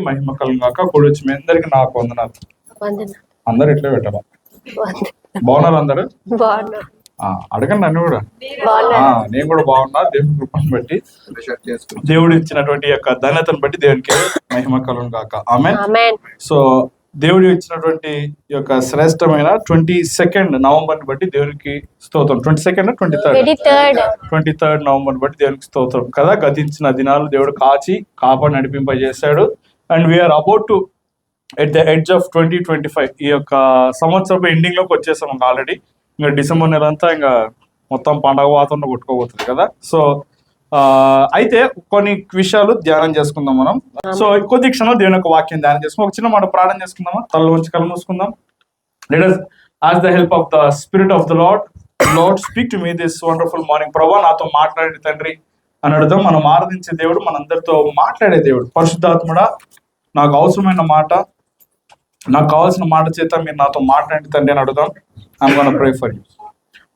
మహిమ కలుగాక. కూడొచ్చి మీ అందరికి నాకు వందనాలు. అందరు ఇట్లా పెట్టాలా? బాగున్నారు అందరు? అడగండి నన్ను కూడా. నేను కూడా బాగున్నా. దేవుని కృపను బట్టి, దేవుడు ఇచ్చినటువంటి యొక్క ధన్యతను బట్టి దేవునికి మహిమ కలుగాక. ఆమేన్. సో దేవుడు ఇచ్చినటువంటి యొక్క శ్రేష్టమైన 22 నవంబర్ బట్టి దేవునికి స్తోత్రం. 22 23 నవంబర్ బట్టి దేవునికి స్తోత్రం కదా. గతించిన దినాలు దేవుడు కాపాడి నడిపింపజేశాడు. And we are about to at the edge of 2025. ఈ యొక్క సంవత్సరం ఎండింగ్ లోకి వచ్చేసాం ఆల్రెడీ. ఇంకా డిసెంబర్ నెల అంతా ఇంకా మొత్తం పండగ వాతావరణం కొట్టుకోబోతుంది కదా. సో అయితే కొన్ని విషయాలు ధ్యానం చేసుకుందాం మనం. సో కొద్ది క్షణం దేవుని యొక్క వాక్యం ధ్యానం చేసుకుందాం. ఒక చిన్న మాట ప్రార్థన చేసుకుందామా? తల వంచి కళ్ళు మూసుకుందాం. Let us ask the help of the Spirit of the Lord. Lord, speak to me this wonderful morning. ప్రభా నాతో మాట్లాడే తండ్రి అని అడుగుదాం. మనం ఆరాధించే దేవుడు, మనందరితో మాట్లాడే దేవుడు. పరిశుద్ధాత్ముడా, నాకు అవసరమైన మాట, నాకు కావాల్సిన మాట చేత మీరు నాతో మాట్లాడే తండ్రి అని అడుగుదాం. I'm gonna pray for you.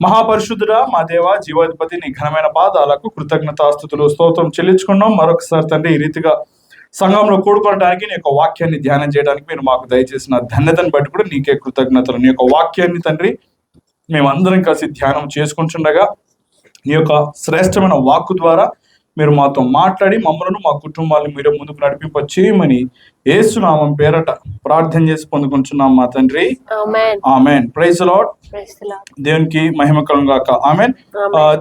మహాపరిశుద్ధుడా, మా దేవ, జీవాధిపతి, నీ ఘనమైన పాదాలకు కృతజ్ఞతాస్తుతులు స్తోత్రం చెల్లించుకున్నాం. మరొకసారి తండ్రి ఈ రీతిగా సంఘంలో కూడుకోవడానికి, నీ యొక్క వాక్యాన్ని ధ్యానం చేయడానికి మీరు మాకు దయచేసిన ధన్యతను బట్టి కూడా నీకే కృతజ్ఞతలు. నీ యొక్క వాక్యాన్ని తండ్రి మేమందరం కలిసి ధ్యానం చేసుకుంటుండగా నీ యొక్క శ్రేష్టమైన వాక్కు ద్వారా మీరు మాతో మాట్లాడి మమ్మలను, మా కుటుంబాలను మీరే ముందుకు నడిపింప చేయమని యేసు నామం పేరట ప్రార్థన చేసి పొందుకుంటున్నాం మా తండ్రి. ఆమేన్. Praise the Lord. దేవునికి మహిమ కలుగాక. ఆమేన్.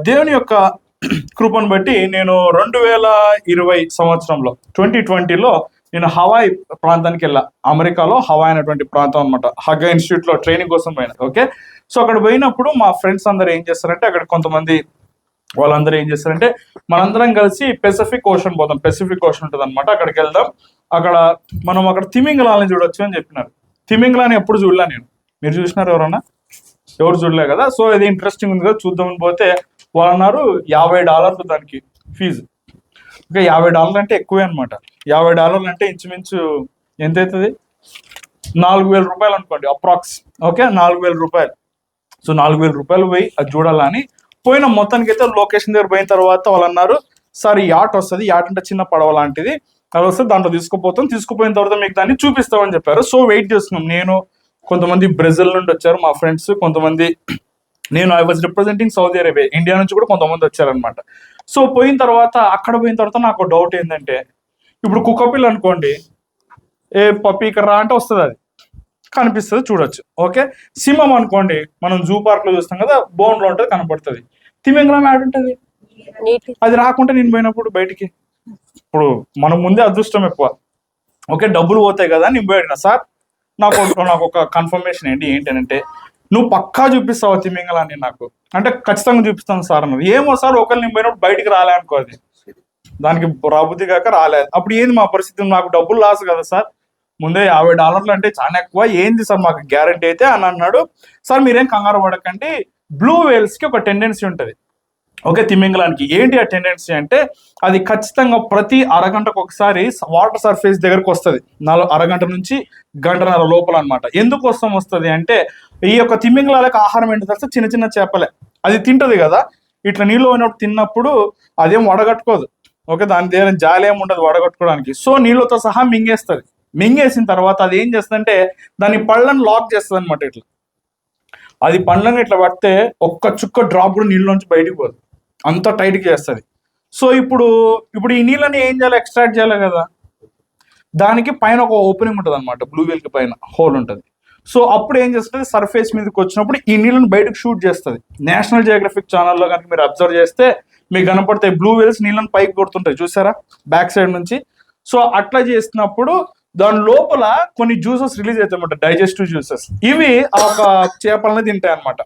దేవుని యొక్క కృపను బట్టి నేను 2020 సంవత్సరంలో 2020లో నేను హవాయ్ ప్రాంతానికి వెళ్ళా. అమెరికాలో హవాయ్ అనేటువంటి ప్రాంతం అనమాట. హగ్గ ఇన్స్టిట్యూట్ లో ట్రైనింగ్ కోసం పోయినా. ఓకే. సో అక్కడ పోయినప్పుడు మా ఫ్రెండ్స్ అందరూ ఏం చేస్తారంటే, అక్కడ కొంతమంది వాళ్ళందరూ ఏం చేస్తారంటే, మనందరం కలిసి పెసిఫిక్ ఓషన్ పోతాం. పెసిఫిక్ ఓషన్ ఉంటుంది అనమాట. అక్కడికి వెళ్దాం. మనం అక్కడ తిమింగలాన్ని చూడొచ్చు అని చెప్పినారు. తిమింగలాన్ని ఎప్పుడు చూడలే నేను. మీరు చూసినారు ఎవరన్నా? ఎవరు చూడలే కదా. సో ఇది ఇంట్రెస్టింగ్ ఉంది కదా, చూద్దామని పోతే వాళ్ళు అన్నారు $50 దానికి ఫీజు. ఓకే, $50 అంటే ఎక్కువే అనమాట. $50 అంటే ఇంచుమించు ఎంత అవుతుంది? 4,000 రూపాయలు అనుకోండి, అప్రాక్స్. ఓకే, 4,000 రూపాయలు. సో 4,000 రూపాయలు పోయి అది చూడాలని పోయిన. మొత్తానికి అయితే లొకేషన్ దగ్గర పోయిన తర్వాత వాళ్ళు అన్నారు, సార్ ఈ యాట్ వస్తుంది, యాట్ అంటే చిన్న పడవ లాంటిది, అది వస్తే దాంట్లో తీసుకుపోయిన తర్వాత మీకు దాన్ని చూపిస్తామని చెప్పారు. సో వెయిట్ చేస్తున్నాం. నేను, కొంతమంది బ్రెజిల్ నుండి వచ్చారు మా ఫ్రెండ్స్, కొంతమంది I was representing Saudi Arabia, India నుంచి కూడా కొంతమంది వచ్చారనమాట. సో అక్కడ పోయిన తర్వాత నాకు డౌట్ ఏంటంటే, ఇప్పుడు కుక్కపిల్ల అనుకోండి, ఏ పప్పి ఇక్కడ రా అంటే వస్తుంది, అది కనిపిస్తుంది, చూడొచ్చు. ఓకే. సింహం అనుకోండి, మనం జూ పార్క్ లో చూస్తాం కదా, బోన్లో ఉంటుంది, కనపడుతుంది. తిమింగలం యాడ్ ఉంటుంది, అది రాకుంటే నేను పోయినప్పుడు బయటికి. ఇప్పుడు మనం ముందే అదృష్టం ఎక్కువ. ఓకే, డబ్బులు పోతాయి కదా, నేను పోయినా. సార్ నాకు ఒక కన్ఫర్మేషన్ ఏంటంటే, నువ్వు పక్కా చూపిస్తావు తిమింగలాన్ని నాకు అంటే, ఖచ్చితంగా చూపిస్తాను సార్ అన్నది. ఏమో సార్, ఒకళ్ళు నేను పోయినప్పుడు బయటికి రాలే అనుకో, అది దానికి రాబుద్ది కాక రాలేదు. అప్పుడు ఏంది మా పరిస్థితి? నాకు డబ్బులు లాస్ కదా సార్, ముందే $50 అంటే చాలా ఎక్కువ, ఏంది సార్ మాకు గ్యారంటీ అయితే అని అన్నాడు. సార్ మీరేం కంగారు పడకండి, బ్లూ వేల్స్ కి ఒక టెండెన్సీ ఉంటుంది. ఓకే, తిమింగలానికి ఏంటి ఆ టెండెన్సీ అంటే, అది ఖచ్చితంగా ప్రతి అరగంటకు ఒకసారి వాటర్ సర్ఫేస్ దగ్గరకు వస్తుంది. అరగంట నుంచి గంటన్నర లోపల అనమాట. ఎందుకు వస్తుంది అంటే, ఈ యొక్క తిమింగలాలకు ఆహారం ఏంటో తెలుసా? చిన్న చిన్న చేపలే. అది తింటది కదా, ఇట్లా నీళ్ళు పోయినప్పుడు తిన్నప్పుడు అదేం వడగట్టుకోదు. ఓకే, దాని దగ్గర జాలి ఏమి ఉండదు వడగట్టుకోవడానికి. సో నీళ్ళతో సహా మింగేస్తుంది. మింగేసిన తర్వాత అది ఏం చేస్తుందంటే, దాని పళ్ళను లాక్ చేస్తుంది అనమాట. ఇట్లా అది పండ్లను ఇట్లా పడితే ఒక్క చుక్క డ్రాప్ కూడా నీళ్ళలోంచి బయటికి పోదు, అంత టైట్గా చేస్తుంది. సో ఇప్పుడు ఈ నీళ్ళని ఏం చేయాలి? ఎక్స్ట్రాక్ట్ చేయాలి కదా. దానికి పైన ఒక ఓపెనింగ్ ఉంటుంది అనమాట, బ్లూ వేల్ కి పైన హోల్ ఉంటుంది. సో అప్పుడు ఏం చేస్తుంది, సర్ఫేస్ మీదకి వచ్చినప్పుడు ఈ నీళ్ళని బయటకు షూట్ చేస్తుంది. నేషనల్ జియోగ్రఫిక్ ఛానల్లో కనుక మీరు అబ్జర్వ్ చేస్తే మీకు కనపడతాయి, బ్లూ వేల్స్ నీళ్ళని పైకి కొడుతుంటాయి, చూసారా, బ్యాక్ సైడ్ నుంచి. సో అట్లా చేసినప్పుడు దాని లోపల కొన్ని జ్యూసెస్ రిలీజ్ అవుతాయి అన్నమాట, డైజెస్టివ్ జ్యూసెస్. ఇవి ఆ ఒక చేపలని తింటాయి అనమాట.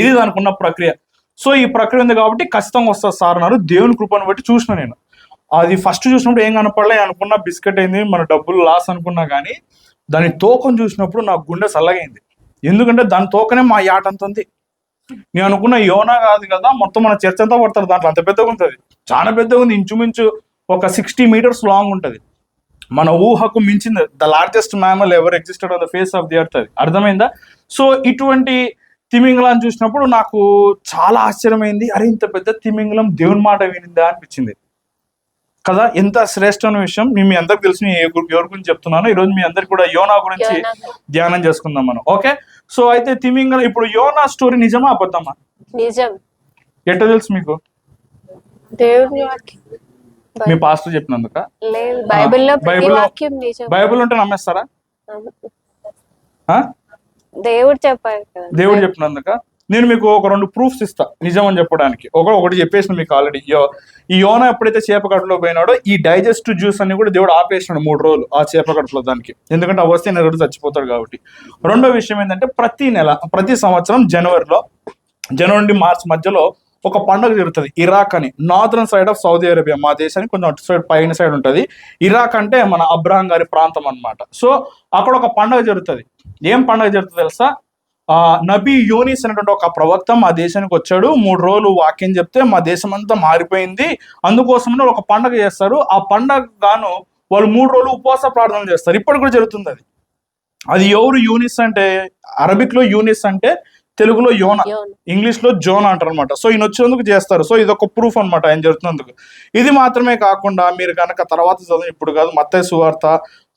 ఇది దానికి ఉన్న ప్రక్రియ. సో ఈ ప్రక్రియ ఉంది కాబట్టి ఖచ్చితంగా వస్తుంది సార్ అన్నారు. దేవుని కృపను బట్టి చూసిన నేను. అది ఫస్ట్ చూసినప్పుడు ఏం కనపడలే, అనుకున్నా బిస్కెట్ అయింది, మన డబ్బులు లాస్ అనుకున్నా. కానీ దాని తోకను చూసినప్పుడు నాకు గుండె చల్లగైంది. ఎందుకంటే దాని తోకనే మా యాట అంత ఉంది. నేను అనుకున్న యోనా కాదు కదా, మొత్తం మన చర్చ అంతా పడతారు దాంట్లో, అంత పెద్దగా ఉంటుంది, చాలా పెద్దగా ఉంది. ఇంచుమించు ఒక 60 meters లాంగ్ ఉంటుంది. మన ఊహకు మించింది. The largest mammal ever existed on the face of the earth. అది అర్థమైందా? సో ఇటువంటి తిమింగలం చూసినప్పుడు నాకు చాలా ఆశ్చర్యమైంది. అరే, ఇంత పెద్ద తిమింగలం దేవుని మాట వినిందా అనిపించింది కదా. ఎంత శ్రేష్టమైన విషయం. మీ అందరికి తెలిసి ఎవరి గురించి చెప్తున్నాను. ఈరోజు మీ అందరికి కూడా యోనా గురించి ధ్యానం చేసుకుందాం మనం. ఓకే, సో అయితే తిమింగలం, ఇప్పుడు యోనా స్టోరీ నిజమా అబద్ధమా? నిజం. ఎట్లా తెలుసు మీకు? దేవుని మీ పాస్టర్ చెప్పినందుక? బైబిల్ ఉంటే నమ్మేస్తారా? దేవుడు చెప్పారు కదా. దేవుడు చెప్పినందుక నేను మీకు ఒక 2 ప్రూఫ్స్ ఇస్తా నిజం అని చెప్పడానికి. ఒకటి చెప్పేసిన మీకు ఆల్రెడీ. ఈ యోనా ఎప్పుడైతే చేపకట్టులో పోయినాడో ఈ డైజెస్టివ్ జ్యూస్ అన్ని కూడా దేవుడు ఆపేసినాడు 3 రోజులు ఆ చేపకట్టులో దానికి. ఎందుకంటే ఆ వస్తే నెల చచ్చిపోతాడు కాబట్టి. రెండో విషయం ఏంటంటే ప్రతి సంవత్సరం జనవరి నుండి మార్చ్ మధ్యలో ఒక పండుగ జరుగుతుంది. ఇరాక్ అని, northern side of Saudi Arabia, మా దేశానికి కొంచెం అటు సైడ్ పైన సైడ్ ఉంటుంది. ఇరాక్ అంటే మన అబ్రహాం గారి ప్రాంతం అన్నమాట. సో అక్కడ ఒక పండుగ జరుగుతుంది. ఏం పండుగ జరుగుతుంది తెలుసా? నబీ యూనిస్ అనేటువంటి ఒక ప్రవక్త మా దేశానికి వచ్చాడు. 3 రోజులు వాక్యం చెప్తే మా దేశం అంతా మారిపోయింది. అందుకోసమనే ఒక పండుగ చేస్తారు. ఆ పండుగ గాను వాళ్ళు 3 రోజులు ఉపవాస ప్రార్థనలు చేస్తారు. ఇప్పటికి కూడా జరుగుతుంది అది. అది ఎవరు యూనిస్ అంటే? అరబిక్ లో యూనిస్ అంటే, తెలుగులో యోనా, ఇంగ్లీష్ లో జోనా అంటారు అనమాట. సో ఈయన వచ్చేందుకు చేస్తారు. సో ఇది ఒక ప్రూఫ్ అనమాట ఆయన జరుగుతున్నందుకు. ఇది మాత్రమే కాకుండా మీరు కనుక తర్వాత చదువు, ఇప్పుడు కాదు, మత్తయి సువార్త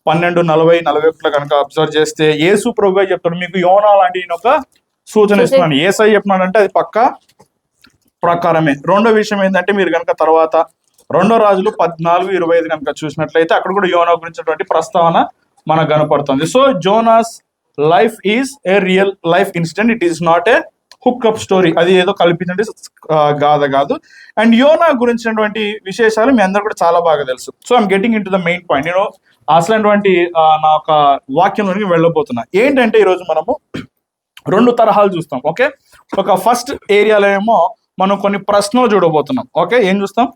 12:40-41 కనుక అబ్జర్వ్ చేస్తే యేసు ప్రభువే చెప్తాడు, మీకు యోనా లాంటి ఒక సూచన ఇస్తున్నాను. ఏసై చెప్పినాడంటే అది పక్కా ప్రకారమే. రెండో విషయం ఏంటంటే మీరు కనుక తర్వాత 2 రాజులు 14:25 కనుక చూసినట్లయితే అక్కడ కూడా యోనా గురించినటువంటి ప్రస్తావన మనకు కనపడుతుంది. So Jonas life is a real life incident. It is not a hook up story. అది ఏదో కల్పించండి కాదు. అండ్ యోనా గురించినటువంటి విశేషాలు మీ అందరు కూడా చాలా బాగా తెలుసు. So I'm getting in to the main point. నేను అసలైనటువంటి నా ఒక వాక్యంలోనికి వెళ్ళబోతున్నా. ఏంటంటే ఈరోజు మనము 2 తరహాలు చూస్తాం. ఓకే, ఒక ఫస్ట్ ఏరియాలో ఏమో మనం కొన్ని ప్రశ్నలు చూడబోతున్నాం. ఓకే, ఏం చూస్తాం?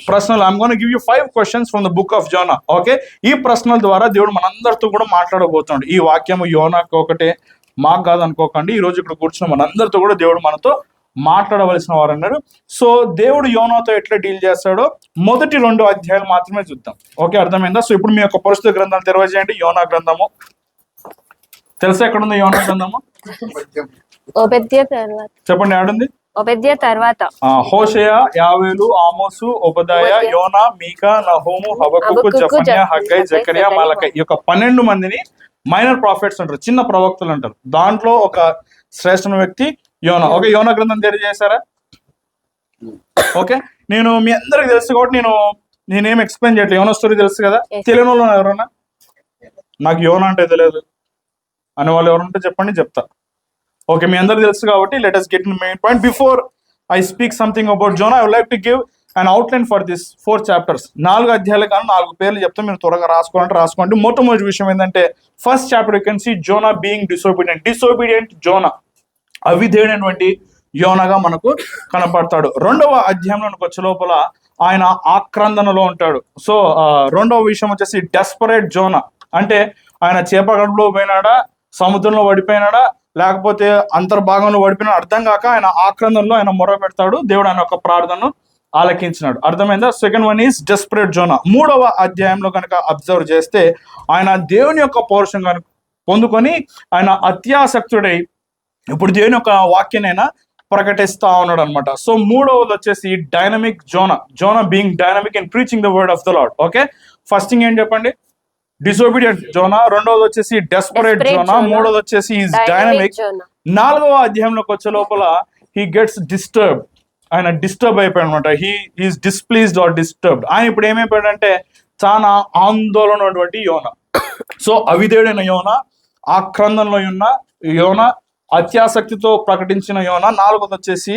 ప్రశ్నలు. I'm gonna give you 5 questions from the book of Zona. Okay, ఈ ప్రశ్నల ద్వారా దేవుడు మనందరితో కూడా మాట్లాడబోతున్నాడు. ఈ వాక్యము యోనాకు ఒకటే, మాకు కాదు అనుకోకండి. ఈ రోజు ఇక్కడ కూర్చున్న మనందరితో కూడా దేవుడు మనతో మాట్లాడవలసిన వారు అన్నారు. సో దేవుడు యోనాతో ఎట్లా డీల్ చేస్తాడో మొదటి 2 అధ్యాయాలు మాత్రమే చూద్దాం. ఓకే, అర్థమైందా? సో ఇప్పుడు మీ యొక్క పరిశుద్ధ గ్రంథాలు తెరవజేయండి. యోనా గ్రంథము తెలుసా ఎక్కడ ఉంది? యోనా గ్రంథము చెప్పండి, ఆడుంది. హోషేయ, యావేలు, ఆమోసు, ఒబదాయ, యోనా, మీకా, నహూము, హబక్కుకు, జెఫన్యా, హగ్గై, జకర్యా, మలకై. ఈ యొక్క 12 మందిని మైనర్ ప్రాఫిట్స్ అంటారు, చిన్న ప్రవక్తలు అంటారు. దాంట్లో ఒక శ్రేష్ఠమైన వ్యక్తి యోనా. ఓకే, యోనా గ్రంథం తెలియజేశారా? ఓకే, నేను మీ అందరికి తెలుసు కాబట్టి నేనేం ఎక్స్ప్లెయిన్ చేయట్లేదు. యోనా స్టోరీ తెలుసు కదా. తెలియని వాళ్ళు ఎవరన్నా నాకు యోనా అంటే తెలియదు అనే వాళ్ళు ఎవరంటే చెప్పండి, చెప్తా. ఓకే, మీ అందరికి తెలుసు కాబట్టి let us get in the main point. Before I speak something about Jonah, I would like to give an outline for this 4 chapters. 4 అధ్యాయాలు కానీ 4 పేర్లు చెప్తే మీరు త్వరగా రాసుకోండి. మొట్టమొదటి విషయం ఏంటంటే first chapter you can see Jonah being disobedient Jonah, అవిధేయుడైనటువంటి యోనాగా మనకు కనపడతాడు. 2వ అధ్యాయంలోనికి వచ్చే లోపల ఆయన ఆక్రందనలో ఉంటాడు. సో 2వ విషయం వచ్చేసి డెస్పరేట్ జోనా, అంటే ఆయన చేపగడలో పోయినాడా, సముద్రంలో పడిపోయినాడా, లేకపోతే అంతర్భాగంలో పడిపోయినా అర్థం కాక ఆయన ఆక్రందనలో ఆయన మొర పెడతాడు. దేవుడు ఆయన యొక్క ప్రార్థనను ఆలకించినాడు. అర్థమైందా? Second one is desperate Zona. 3వ అధ్యాయంలో కనుక అబ్జర్వ్ చేస్తే ఆయన దేవుని యొక్క పౌరుషం కనుక పొందుకొని ఆయన అత్యాసక్తుడై ఇప్పుడు దేవుని యొక్క వాక్యనైనా ప్రకటిస్తా ఉన్నాడు అనమాట. సో 3వది వచ్చేసి dynamic Zona being dynamic in preaching the word of the lord. Okay, first thing ఏం చెప్పండి? డిసోబీడియంట్ జోనా. 2వది వచ్చేసి డెస్పరేట్ జోనా. 3వది వచ్చేసి ఈజ్ డైనమిక్. 4వ అధ్యాయంలోకి వచ్చే లోపల హీ గెట్స్ డిస్టర్బ్. ఆయన డిస్టర్బ్ అయిపోయాడు అనమాట. He is displeased or disturbed. ఆయన ఇప్పుడు ఏమైపోయాడంటే చాలా ఆందోళన ఉన్నటువంటి యోనా. సో అవిధేయుడైన యోనా, ఆక్రందనలో ఉన్న యోనా, అత్యాసక్తితో ప్రకటించిన యోనా. 4వది వచ్చేసి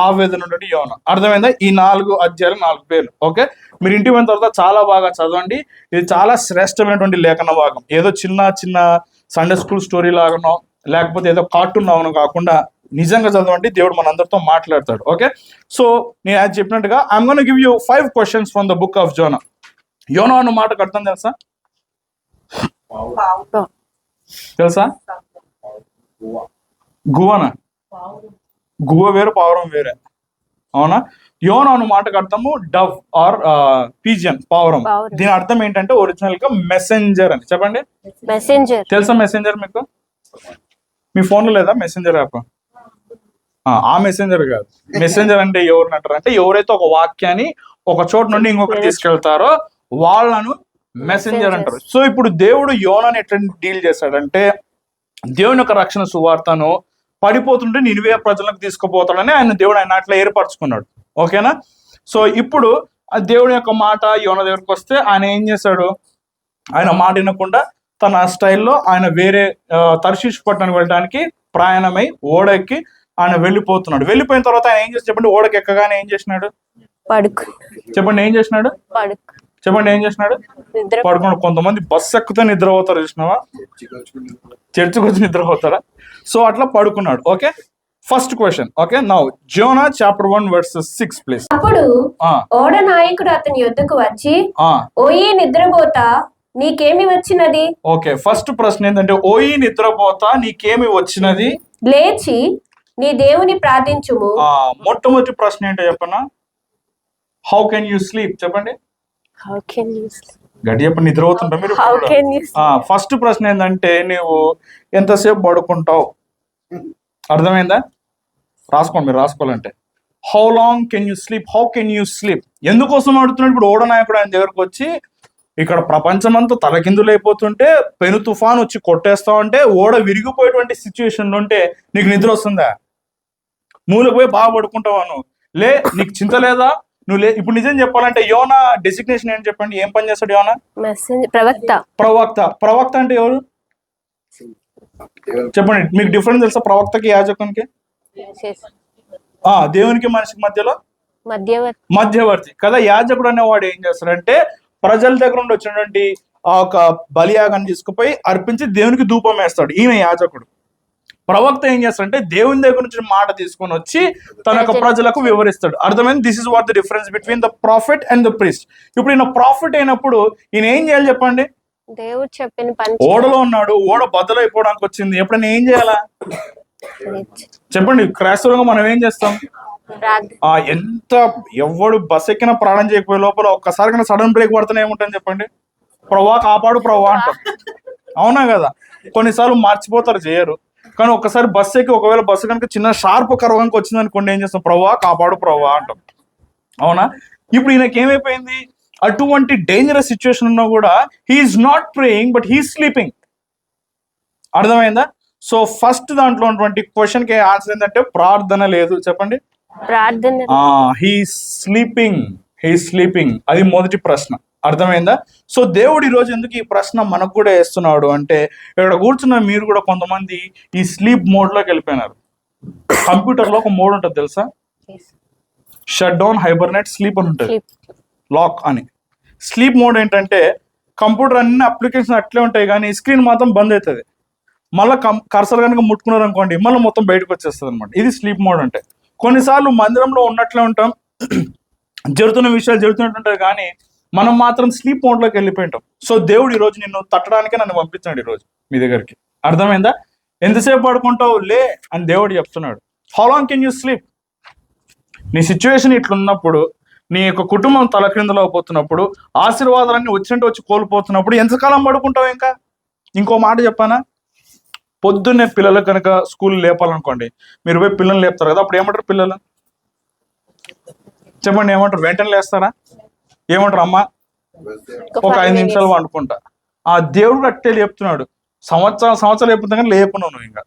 ఆవేదన ఉన్నటువంటి యోనా. అర్థమైందా? ఈ 4 అధ్యాయాలు 4 పేర్లు. ఓకే, మీరు ఇంటి పోయిన తర్వాత చాలా బాగా చదవండి. ఇది చాలా శ్రేష్టమైనటువంటి లేఖన భాగం. ఏదో చిన్న సండే స్కూల్ స్టోరీ లాగానో లేకపోతే ఏదో కార్టూన్ లాగానో కాకుండా నిజంగా చదవండి. దేవుడు మనందరితో మాట్లాడతాడు. ఓకే, సో నేను అది చెప్పినట్టుగా I'm gonna give you 5 questions from the book of Zona. యోనా అన్న మాటకు అర్థం తెలుసా? గువనా? గువ వేరు, పావురం వేరే. అవునా? యోనా అన్న మాటకు అర్థము డవ్ ఆర్ పీజియన్, పావురం. దీని అర్థం ఏంటంటే ఒరిజినల్ గా మెసెంజర్ అని. చెప్పండి, తెలుసా మెసెంజర్ మీకు? మీ ఫోన్లో లేదా మెసెంజర్ యాప్? ఆ మెసెంజర్ కాదు. మెసెంజర్ అంటే ఎవరిని అంటారు అంటే ఎవరైతే ఒక వాక్యాన్ని ఒక చోట నుండి ఇంకొకటి తీసుకెళ్తారో వాళ్ళను మెసెంజర్ అంటారు. సో ఇప్పుడు దేవుడు యోనాని ఎట్లా డీల్ చేశాడంటే దేవుని యొక్క రక్షణ సువార్తను పడిపోతుంటే నినివే ప్రజలకు తీసుకుపోతాడని ఆయన అట్లా ఏర్పరచుకున్నాడు. ఓకేనా? సో ఇప్పుడు ఆ దేవుని యొక్క మాట యోనా దగ్గరకు వస్తే ఆయన ఏం చేశాడు? ఆయన మాట వినకుండా తన స్టైల్లో ఆయన వేరే తర్షీషు పట్టణానికి వెళ్ళడానికి ప్రయాణమై ఓడెక్కి ఆయన వెళ్ళిపోతున్నాడు. వెళ్ళిపోయిన తర్వాత ఆయన ఏం చేసి చెప్పండి? ఓడకి ఎక్కగానే ఏం చేసినాడు? చెప్పండి ఏం చేసినాడు? చెప్పండి ఏం చేసినాడు? పడుకున్నాడు. కొంతమంది బస్సు ఎక్కితే నిద్రపోతారు, చూసినావా? చర్చికి వచ్చి నిద్రపోతారా? సో అట్లా పడుకున్నాడు. Okay, first question. Okay, now Zona chapter 1 verses 6 please. అప్పుడు ఓడ నాయకుడు అతని యొద్దకు వచ్చి, ఓయి నిద్రపోతా నీకేమి వచ్చినది? ఓకే, ఫస్ట్ ప్రశ్న ఏంటంటే ఓయి నిద్రపోతా నీకేమి వచ్చినది? లేచి నీ దేవుని ప్రార్థించుము. మొట్టమొదటి ప్రశ్న ఏంటో చెప్పనా? How can you sleep? చెప్పండి. గట్టి చెప్పండి. నిద్రపోతుంటా మీరు? ఫస్ట్ ప్రశ్న ఏంటంటే నువ్వు ఎంతసేపు పడుకుంటావు? అర్థమైందా? రాసుకోండి, మీరు రాసుకోవాలంటే how long can you sleep, how can you sleep. ఎందుకోసం అడుగుతున్నాడు? ఇప్పుడు ఓడ నాయకుడు ఆయన దగ్గరకు వచ్చి ఇక్కడ ప్రపంచం అంతా తలకిందులు అయిపోతుంటే పెను తుఫాన్ వచ్చి కొట్టేస్తా ఉంటే ఓడ విరిగిపోయేటువంటి సిచ్యువేషన్లు ఉంటే నీకు నిద్ర వస్తుందా? మూలకు పోయి బాగా పడుకుంటావా నువ్వు? నీకు చింత లేదా? నువ్వు ఇప్పుడు నిజం చెప్పాలంటే యోనా డెసిగ్నేషన్ ఏంటి చెప్పండి? ఏం పని చేస్తాడు యోనా? ప్రవక్త అంటే ఎవరు చెప్పండి? మీకు డిఫరెన్స్ తెలుసా ప్రవక్తకి యాజకునికి? దేవునికి మనిషికి మధ్యలో మధ్యవర్తి కదా. యాజకుడు అనేవాడు ఏం చేస్తాడంటే ప్రజల దగ్గర నుండి వచ్చినటువంటి ఒక బలియాగాన్ని తీసుకుపోయి అర్పించి దేవునికి ధూపం వేస్తాడు. ఈయన యాజకుడు. ప్రవక్త ఏం చేస్తాడంటే దేవుని దగ్గర నుంచి మాట తీసుకొని వచ్చి తన యొక్క ప్రజలకు వివరిస్తాడు. అర్థమైంది? This is what the difference between the profit and the priest. ఇప్పుడు ఈయన ప్రాఫిట్ అయినప్పుడు ఈయన ఏం చేయాలి చెప్పండి? దేవుడు చెప్పిన పని. ఓడలో ఉన్నాడు, ఓడ బద్దలైపోవడానికి వచ్చింది. ఎప్పుడైనా ఏం చేయాలా చెప్పండి? క్రైస్తవులుగా మనం ఏం చేస్తాం? ఎంత ఎవడు బస్ ఎక్కినా ప్రాణం చేయకపోయే లోపల ఒక్కసారి కన్నా సడన్ బ్రేక్ పడుతూనే ఏముంటుంది చెప్పండి? ప్రభా కాపాడు ప్రభా అంటాం. అవునా కదా? కొన్నిసార్లు మర్చిపోతారు, చేయరు. కానీ ఒక్కసారి బస్సు ఎక్కి ఒకవేళ బస్సు కనుక చిన్న షార్ప్ కర్వ్ కనుక వచ్చింది అనుకోండి, ఏం చేస్తాం? ప్రభా కాపాడు ప్రభా అంటాం. అవునా? ఇప్పుడు ఈయనకి ఏమైపోయింది? అటువంటి డేంజరస్ సిచ్యువేషన్ ఉన్నా కూడా he is not praying but he sleeping. అర్థమైందా? సో ఫస్ట్ దాంట్లో ఉన్నటువంటి క్వశ్చన్ కి ఆన్సర్ ఏంటంటే ప్రార్థన లేదు. చెప్పండి. He sleeping. అది మొదటి ప్రశ్న. అర్థమైందా? సో దేవుడు ఈ రోజు ఎందుకు ఈ ప్రశ్న మనకు కూడా వేస్తున్నాడు అంటే ఇక్కడ కూర్చున్న మీరు కూడా కొంతమంది ఈ స్లీప్ మోడ్ లోకి వెళ్ళిపోయినారు. కంప్యూటర్ లో ఒక మోడ్ ఉంటుంది తెలుసా? షట్ డౌన్, హైబర్నెట్, స్లీప్ అని ఉంటుంది, లాక్ అని. స్లీప్ మోడ్ ఏంటంటే కంప్యూటర్ అన్ని అప్లికేషన్ అట్లే ఉంటాయి కానీ స్క్రీన్ మాత్రం బంద్ అవుతుంది. మళ్ళీ కర్సర్ కనుక ముట్టుకున్నారు అనుకోండి మళ్ళీ మొత్తం బయటకు వచ్చేస్తుంది అనమాట. ఇది స్లీప్ మోడ్ అంటే. కొన్నిసార్లు మందిరంలో ఉన్నట్లే ఉంటాం, జరుగుతున్న విషయాలు జరుగుతున్నట్టుంటాయి కానీ మనం మాత్రం స్లీప్ మోడ్ లోకి వెళ్ళిపోయి ఉంటాం. సో దేవుడు ఈ రోజు నిన్ను తట్టడానికే నన్ను పంపించాడు ఈ రోజు మీ దగ్గరికి. అర్థమైందా? ఎంతసేపు పడుకుంటావు లే అని దేవుడు చెప్తున్నాడు. How long can you sleep? నీ సిచ్యువేషన్ ఇట్లున్నప్పుడు, నీ యొక్క కుటుంబం తలక్రిందులో పోతున్నప్పుడు, ఆశీర్వాదాలన్నీ వచ్చినట్టు వచ్చి కోల్పోతున్నప్పుడు ఎంతకాలం పడుకుంటావు? ఇంకో మాట చెప్పానా? పొద్దున్నే పిల్లలు కనుక స్కూల్ లేపాలనుకోండి, మీరు పోయి పిల్లల్ని లేపుతారు కదా, అప్పుడు ఏమంటారు పిల్లలు? చెప్పండి ఏమంటారు? వెంటనే లేస్తారా? ఏమంటారు? అమ్మా ఒక 5 నిమిషాలు వండుకుంటా. ఆ దేవుడు అట్టే లేపుతున్నాడు. సంవత్సరాలు లేపుతున్నా కానీ లేపున్నావు నువ్వు. ఇంకా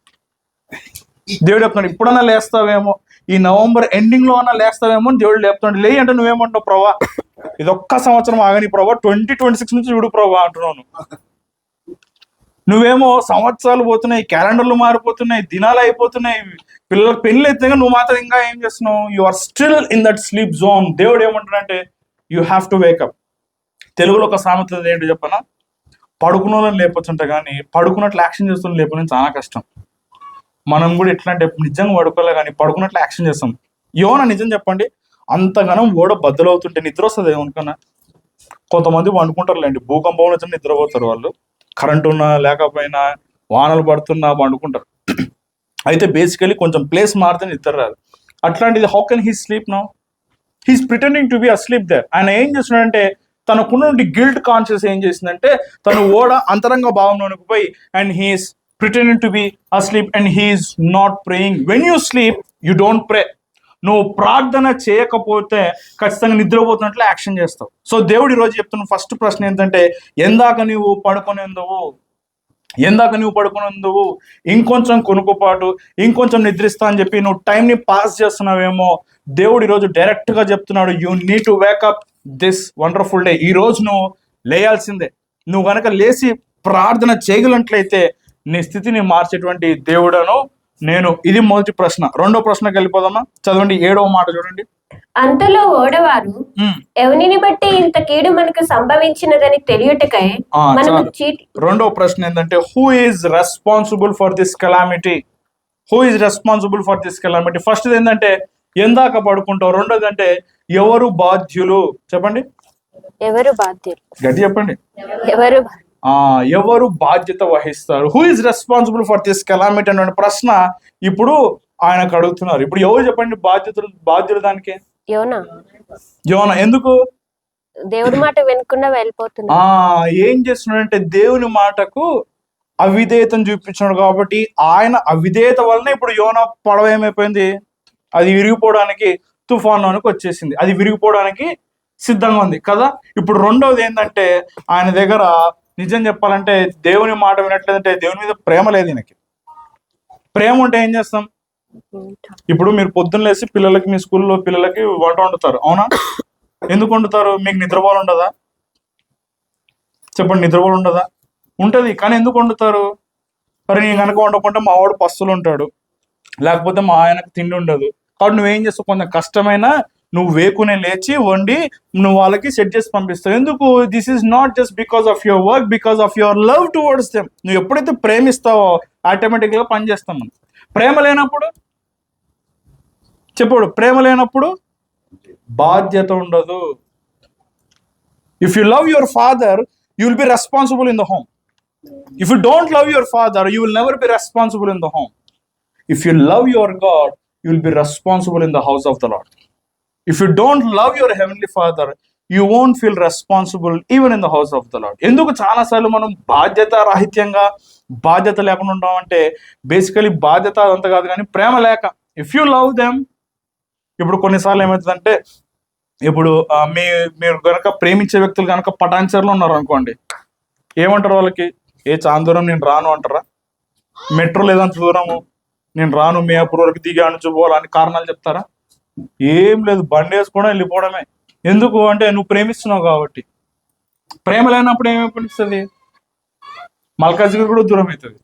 దేవుడు చెప్తున్నాడు ఇప్పుడన్నా లేస్తావేమో, ఈ నవంబర్ ఎండింగ్ లో అన్నా లేస్తావేమో అని దేవుడు లేపుతున్నాడు. లే అంటే నువ్వేమంటావు? ప్రభా ఇదొక్క సంవత్సరం ఆగని ప్రభా, 2026 నుంచి చూడు ప్రభా అంటున్నావు. నువ్వేమో సంవత్సరాలు పోతున్నాయి, క్యాలెండర్లు మారిపోతున్నాయి, దినాలు అయిపోతున్నాయి, పిల్లలకు పెళ్లి అయితే నువ్వు మాత్రం ఇంకా ఏం చేస్తున్నావు? You are still in that sleep zone. దేవుడు ఏమంటాడంటే యూ హ్యావ్ టు వేకప్. తెలుగులో ఒక సామెత ఏంటి చెప్పనా? పడుకున్న వాళ్ళని లేపొచ్చుంటా కానీ పడుకున్నట్లు యాక్షన్ చేస్తున్న లేపని చాలా కష్టం. మనం కూడా ఎట్లా అంటే నిజంగా పడుకోలే కానీ పడుకున్నట్లు యాక్షన్ చేస్తాం. యోనా నిజం చెప్పండి, అంతగానం ఓడ బద్దలవుతుంటే నిద్ర వస్తుంది ఏమనుకున్నా? కొంతమంది వండుకుంటారులేండి, భూకంపంలో వచ్చి నిద్రపోతారు వాళ్ళు. కరెంట్ ఉన్నా లేకపోయినా వానలు పడుతున్నా వండుకుంటారు. అయితే బేసికలీ కొంచెం ప్లేస్ మారితే నిద్ర రాదు. అట్లాంటిది how can he sleep now? He's pretending to be asleep there. ఆయన ఏం చేస్తున్నాడంటే తనకున్నటువంటి గిల్ట్ కాన్షియస్ ఏం చేసిందంటే తను ఓడ అంతరంగ భావంలోనికి పోయి and he's pretending to be asleep and he is not praying. When you sleep, you don't pray. నువ్వు ప్రార్థన చేయకపోతే ఖచ్చితంగా నిద్రపోతున్నట్లు యాక్షన్ చేస్తావు. సో దేవుడు ఈరోజు చెప్తున్న ఫస్ట్ ప్రశ్న ఏంటంటే, ఎందాక నువ్వు పడుకొని ఉందవు, ఇంకొంచెం కొనుక్కుపాటు, ఇంకొంచెం నిద్రిస్తా అని చెప్పి నువ్వు టైంని పాస్ చేస్తున్నావేమో. దేవుడు ఈరోజు డైరెక్ట్గా చెప్తున్నాడు, you need to wake up this wonderful day. ఈ రోజు నువ్వు లేయాల్సిందే. నువ్వు కనుక లేచి ప్రార్థన చేయగలిగినట్లయితే నీ స్థితిని మార్చేటువంటి దేవుడను నేను. ఇది మొదటి ప్రశ్న. రెండో ప్రశ్నకి వెళ్ళిపోదామా? చదవండి 7వ మాట చూడండి. అంతలో ఓడవారు ఎవరిని బట్టి ఇంత కీడు మనకు సంభవించినదని తెలియటకై మనము చీటి. రెండో ప్రశ్న ఏంటంటే, who is responsible for this calamity? Who is responsible for this calamity? First ఏంటంటే ఎందాక పడుకుంటావు. రెండోది అంటే ఎవరు బాధ్యులు? చెప్పండి. ఎవరు బాధ్యులు? గట్టి చెప్పండి. ఎవరు బాధ్యత వహిస్తారు? Who is responsible for this calamity అనే ప్రశ్న ఇప్పుడు ఆయనకు అడుగుతున్నారు. ఇప్పుడు ఎవరు చెప్పండి బాధ్యులు దానికి? యోనా. ఎందుకు? దేవుడి మాట వినకుండా వెళ్ళిపోతున్నా. ఏం చేస్తున్నాడంటే దేవుని మాటకు అవిధేయతను చూపించాడు కాబట్టి ఆయన అవిధేయత వలన ఇప్పుడు యోనా పడవ ఏమైపోయింది, అది విరిగిపోవడానికి తుఫానులోనికి వచ్చేసింది. అది విరిగిపోవడానికి సిద్ధంగా ఉంది కదా. ఇప్పుడు రెండవది ఏంటంటే, ఆయన దగ్గర నిజం చెప్పాలంటే దేవుని మాట వినట్లేదంటే దేవుని మీద ప్రేమ లేదు ఈయనకి. ప్రేమ ఉంటే ఏం చేస్తాం? ఇప్పుడు మీరు పొద్దున్న లేసి పిల్లలకి, మీ స్కూల్లో పిల్లలకి వంట వండుతారు, అవునా? ఎందుకు వండుతారు? మీకు నిద్రపోలు ఉండదా? చెప్పండి, నిద్రపోలు ఉండదా? ఉంటది. కానీ ఎందుకు వండుతారు? మరి నేను కనుక వండకుంటే మా వాడు పస్తులు ఉంటాడు, లేకపోతే మా ఆయనకు తిండి ఉండదు. కాబట్టి నువ్వేం చేస్తావు? కొంచెం కష్టమైనా నువ్వు వేకునే లేచి వండి నువ్వు వాళ్ళకి సెట్ చేసి పంపిస్తావు. ఎందుకు? This is not just because of your work, because of your love towards them. నువ్వు ఎప్పుడైతే ప్రేమిస్తావో ఆటోమేటిక్గా పని చేస్తాం మనం. ప్రేమ లేనప్పుడు చెప్పడు, ప్రేమ లేనప్పుడు బాధ్యత ఉండదు. If you love your father, you will be responsible in the home. If you don't love your father, you will never be responsible in the home. If you love your God, you will be responsible in the house of the lord. If you don't love your heavenly father, you won't feel responsible even in the house of the Lord. ఎందుకు చాలాసార్లు మనం బాధ్యత రాహిత్యంగా, బాధ్యత లేకుండా ఉంటామంటే basically బాధ్యత అదంతా కాదు, కానీ ప్రేమ లేక. ఇఫ్ యూ లవ్ దెమ్, ఇప్పుడు కొన్నిసార్లు ఏమవుతుందంటే, ఇప్పుడు మీరు కనుక ప్రేమించే వ్యక్తులు కనుక పటాన్చర్లో ఉన్నారు అనుకోండి, ఏమంటారు వాళ్ళకి? చాలా దూరం నేను రాను అంటారా? మెట్రో లేదంత దూరము నేను రాను, మీ అప్పుడు వరకు దిగా నుంచి పోవాలని కారణాలు చెప్తారా? ఏం లేదు, బండి వేసుకోవడం వెళ్ళిపోవడమే. ఎందుకు అంటే నువ్వు ప్రేమిస్తున్నావు కాబట్టి. ప్రేమ లేనప్పుడు ఏమైపోతుంది? మల్కాజ్గిరి కూడా దూరం అవుతుంది,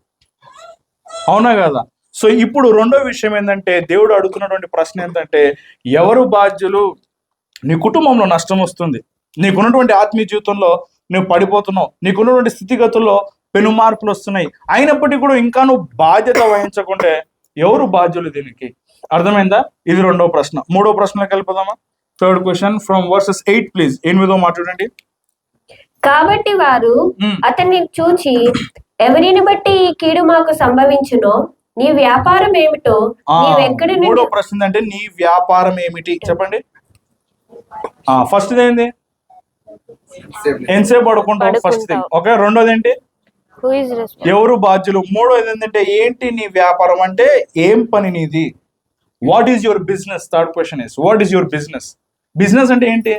అవునా కదా? సో ఇప్పుడు రెండో విషయం ఏంటంటే, దేవుడు అడుగుతున్నటువంటి ప్రశ్న ఏంటంటే, ఎవరు బాధ్యులు? నీ కుటుంబంలో నష్టం వస్తుంది, నీకున్నటువంటి ఆత్మీయ జీవితంలో నువ్వు పడిపోతున్నావు, నీకున్నటువంటి స్థితిగతుల్లో పెను మార్పులు వస్తున్నాయి, అయినప్పటికీ కూడా ఇంకా నువ్వు బాధ్యత వహించకుంటే ఎవరు బాధ్యులు దీనికి? అర్థమైందా? ఇది రెండో ప్రశ్న. మూడో ప్రశ్నలోకి వెళ్ళిపోదామా? Third question from versus 8 please. 8వ మాట చూడండి. కాబట్టి వారు అతన్ని చూచి, ఎవరిని బట్టి ఈ కీడు మాకు సంభవించునో, నీ వ్యాపారం ఏమిటో, నీవెక్కడి నుండి. మూడో ప్రశ్న అంటే నీ వ్యాపారం ఏమిటి? చెప్పండి. ఫస్ట్ ఏంది? ఎంతసేపు పడుకుంటావు? First thing. ఓకే. రెండోది ఏంటి? ఎవరు బాధ్యులు? మూడోది ఏంటంటే ఏంటి నీ వ్యాపారం అంటే ఏం పని నీది? What is your business? Third question is what is your business? Business అంటే ఏంటి?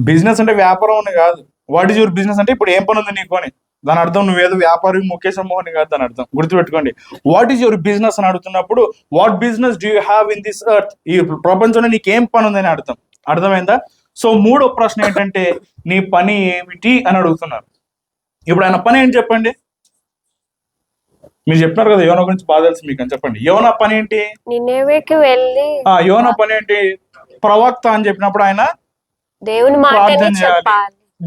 బిజినెస్ అంటే వ్యాపారం అని కాదు. వాట్ ఈస్ యువర్ బిజినెస్ అంటే ఇప్పుడు ఏం పని ఉంది నీకు అని. దాని అర్థం నువ్వేదో వ్యాపారి ముఖేష్ అంబానీ కాదు దాని అర్థం. గుర్తుపెట్టుకోండి. వాట్ ఈస్ యువర్ బిజినెస్ అని అడుగుతున్నప్పుడు what business do you have in this earth? ఈ ప్రపంచంలో నీకేం పని ఉందని అర్థం. అర్థమైందా? సో మూడో ప్రశ్న ఏంటంటే నీ పని ఏమిటి అని అడుగుతున్నారు. ఇప్పుడు ఆయన పని ఏంటి చెప్పండి. మీరు చెప్పినారు కదా యోనా గురించి బాగా తెలుసు మీకు అని చెప్పండి. యోనా పని ఏంటి? యోనా పని ఏంటి? ప్రవక్త అని చెప్పినప్పుడు ఆయన దేవుని ప్రార్థన చేయాలి.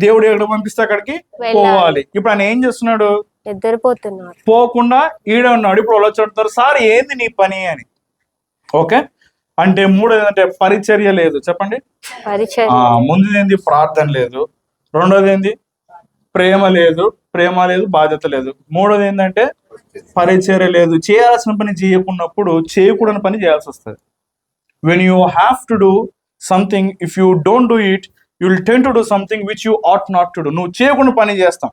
దేవుడు ఎక్కడ పంపిస్తే అక్కడికి పోవాలి. ఇప్పుడు ఆయన ఏం చేస్తున్నాడు? నిద్రపోతున్నాడు. పోకుండా ఈడ ఉన్నాడు. ఇప్పుడు వాళ్ళు చెప్తారు సార్ ఏంది నీ పని అని. ఓకే. అంటే మూడోది ఏంటంటే పరిచర్య లేదు. చెప్పండి. ముందు ఏంది? ప్రార్థన లేదు. రెండోది ఏంది? ప్రేమ లేదు. బాధ్యత లేదు. మూడోది ఏంటంటే పరిచర్య లేదు. చేయాల్సిన పని చేయకున్నప్పుడు చేయకూడని పని చేయాల్సి వస్తుంది. When you have to do something, if you don't do it, you will tend to do something which you at not to do. నువ్వు చేయకుండా పని చేస్తాం.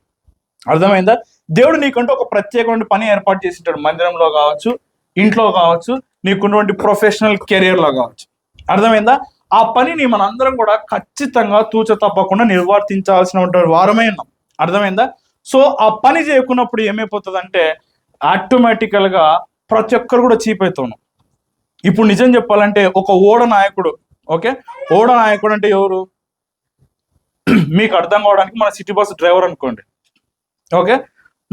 అర్థమైందా? దేవుడు నీకంటూ ఒక ప్రత్యేకమైన పని ఏర్పాటు చేసి ఉంటాడు. మందిరంలో కావచ్చు, ఇంట్లో కావచ్చు, నీకున్నటువంటి ప్రొఫెషనల్ కెరియర్లో కావచ్చు. అర్థమైందా? ఆ పనిని మనందరం కూడా ఖచ్చితంగా తూచ తప్పకుండా నిర్వర్తించాల్సిన వారమే ఉన్నాం. అర్థమైందా? సో ఆ పని చేయకున్నప్పుడు ఏమైపోతుందంటే ఆటోమేటికల్గా ప్రతి ఒక్కరు కూడా చీప్ అవుతున్నాం. ఇప్పుడు నిజం చెప్పాలంటే ఒక ఓడ నాయకుడు, ఓకే, ఓడ నాయకుడు అంటే ఎవరు? మీకు అర్థం కావడానికి మన సిటీ బస్ డ్రైవర్ అనుకోండి. ఓకే,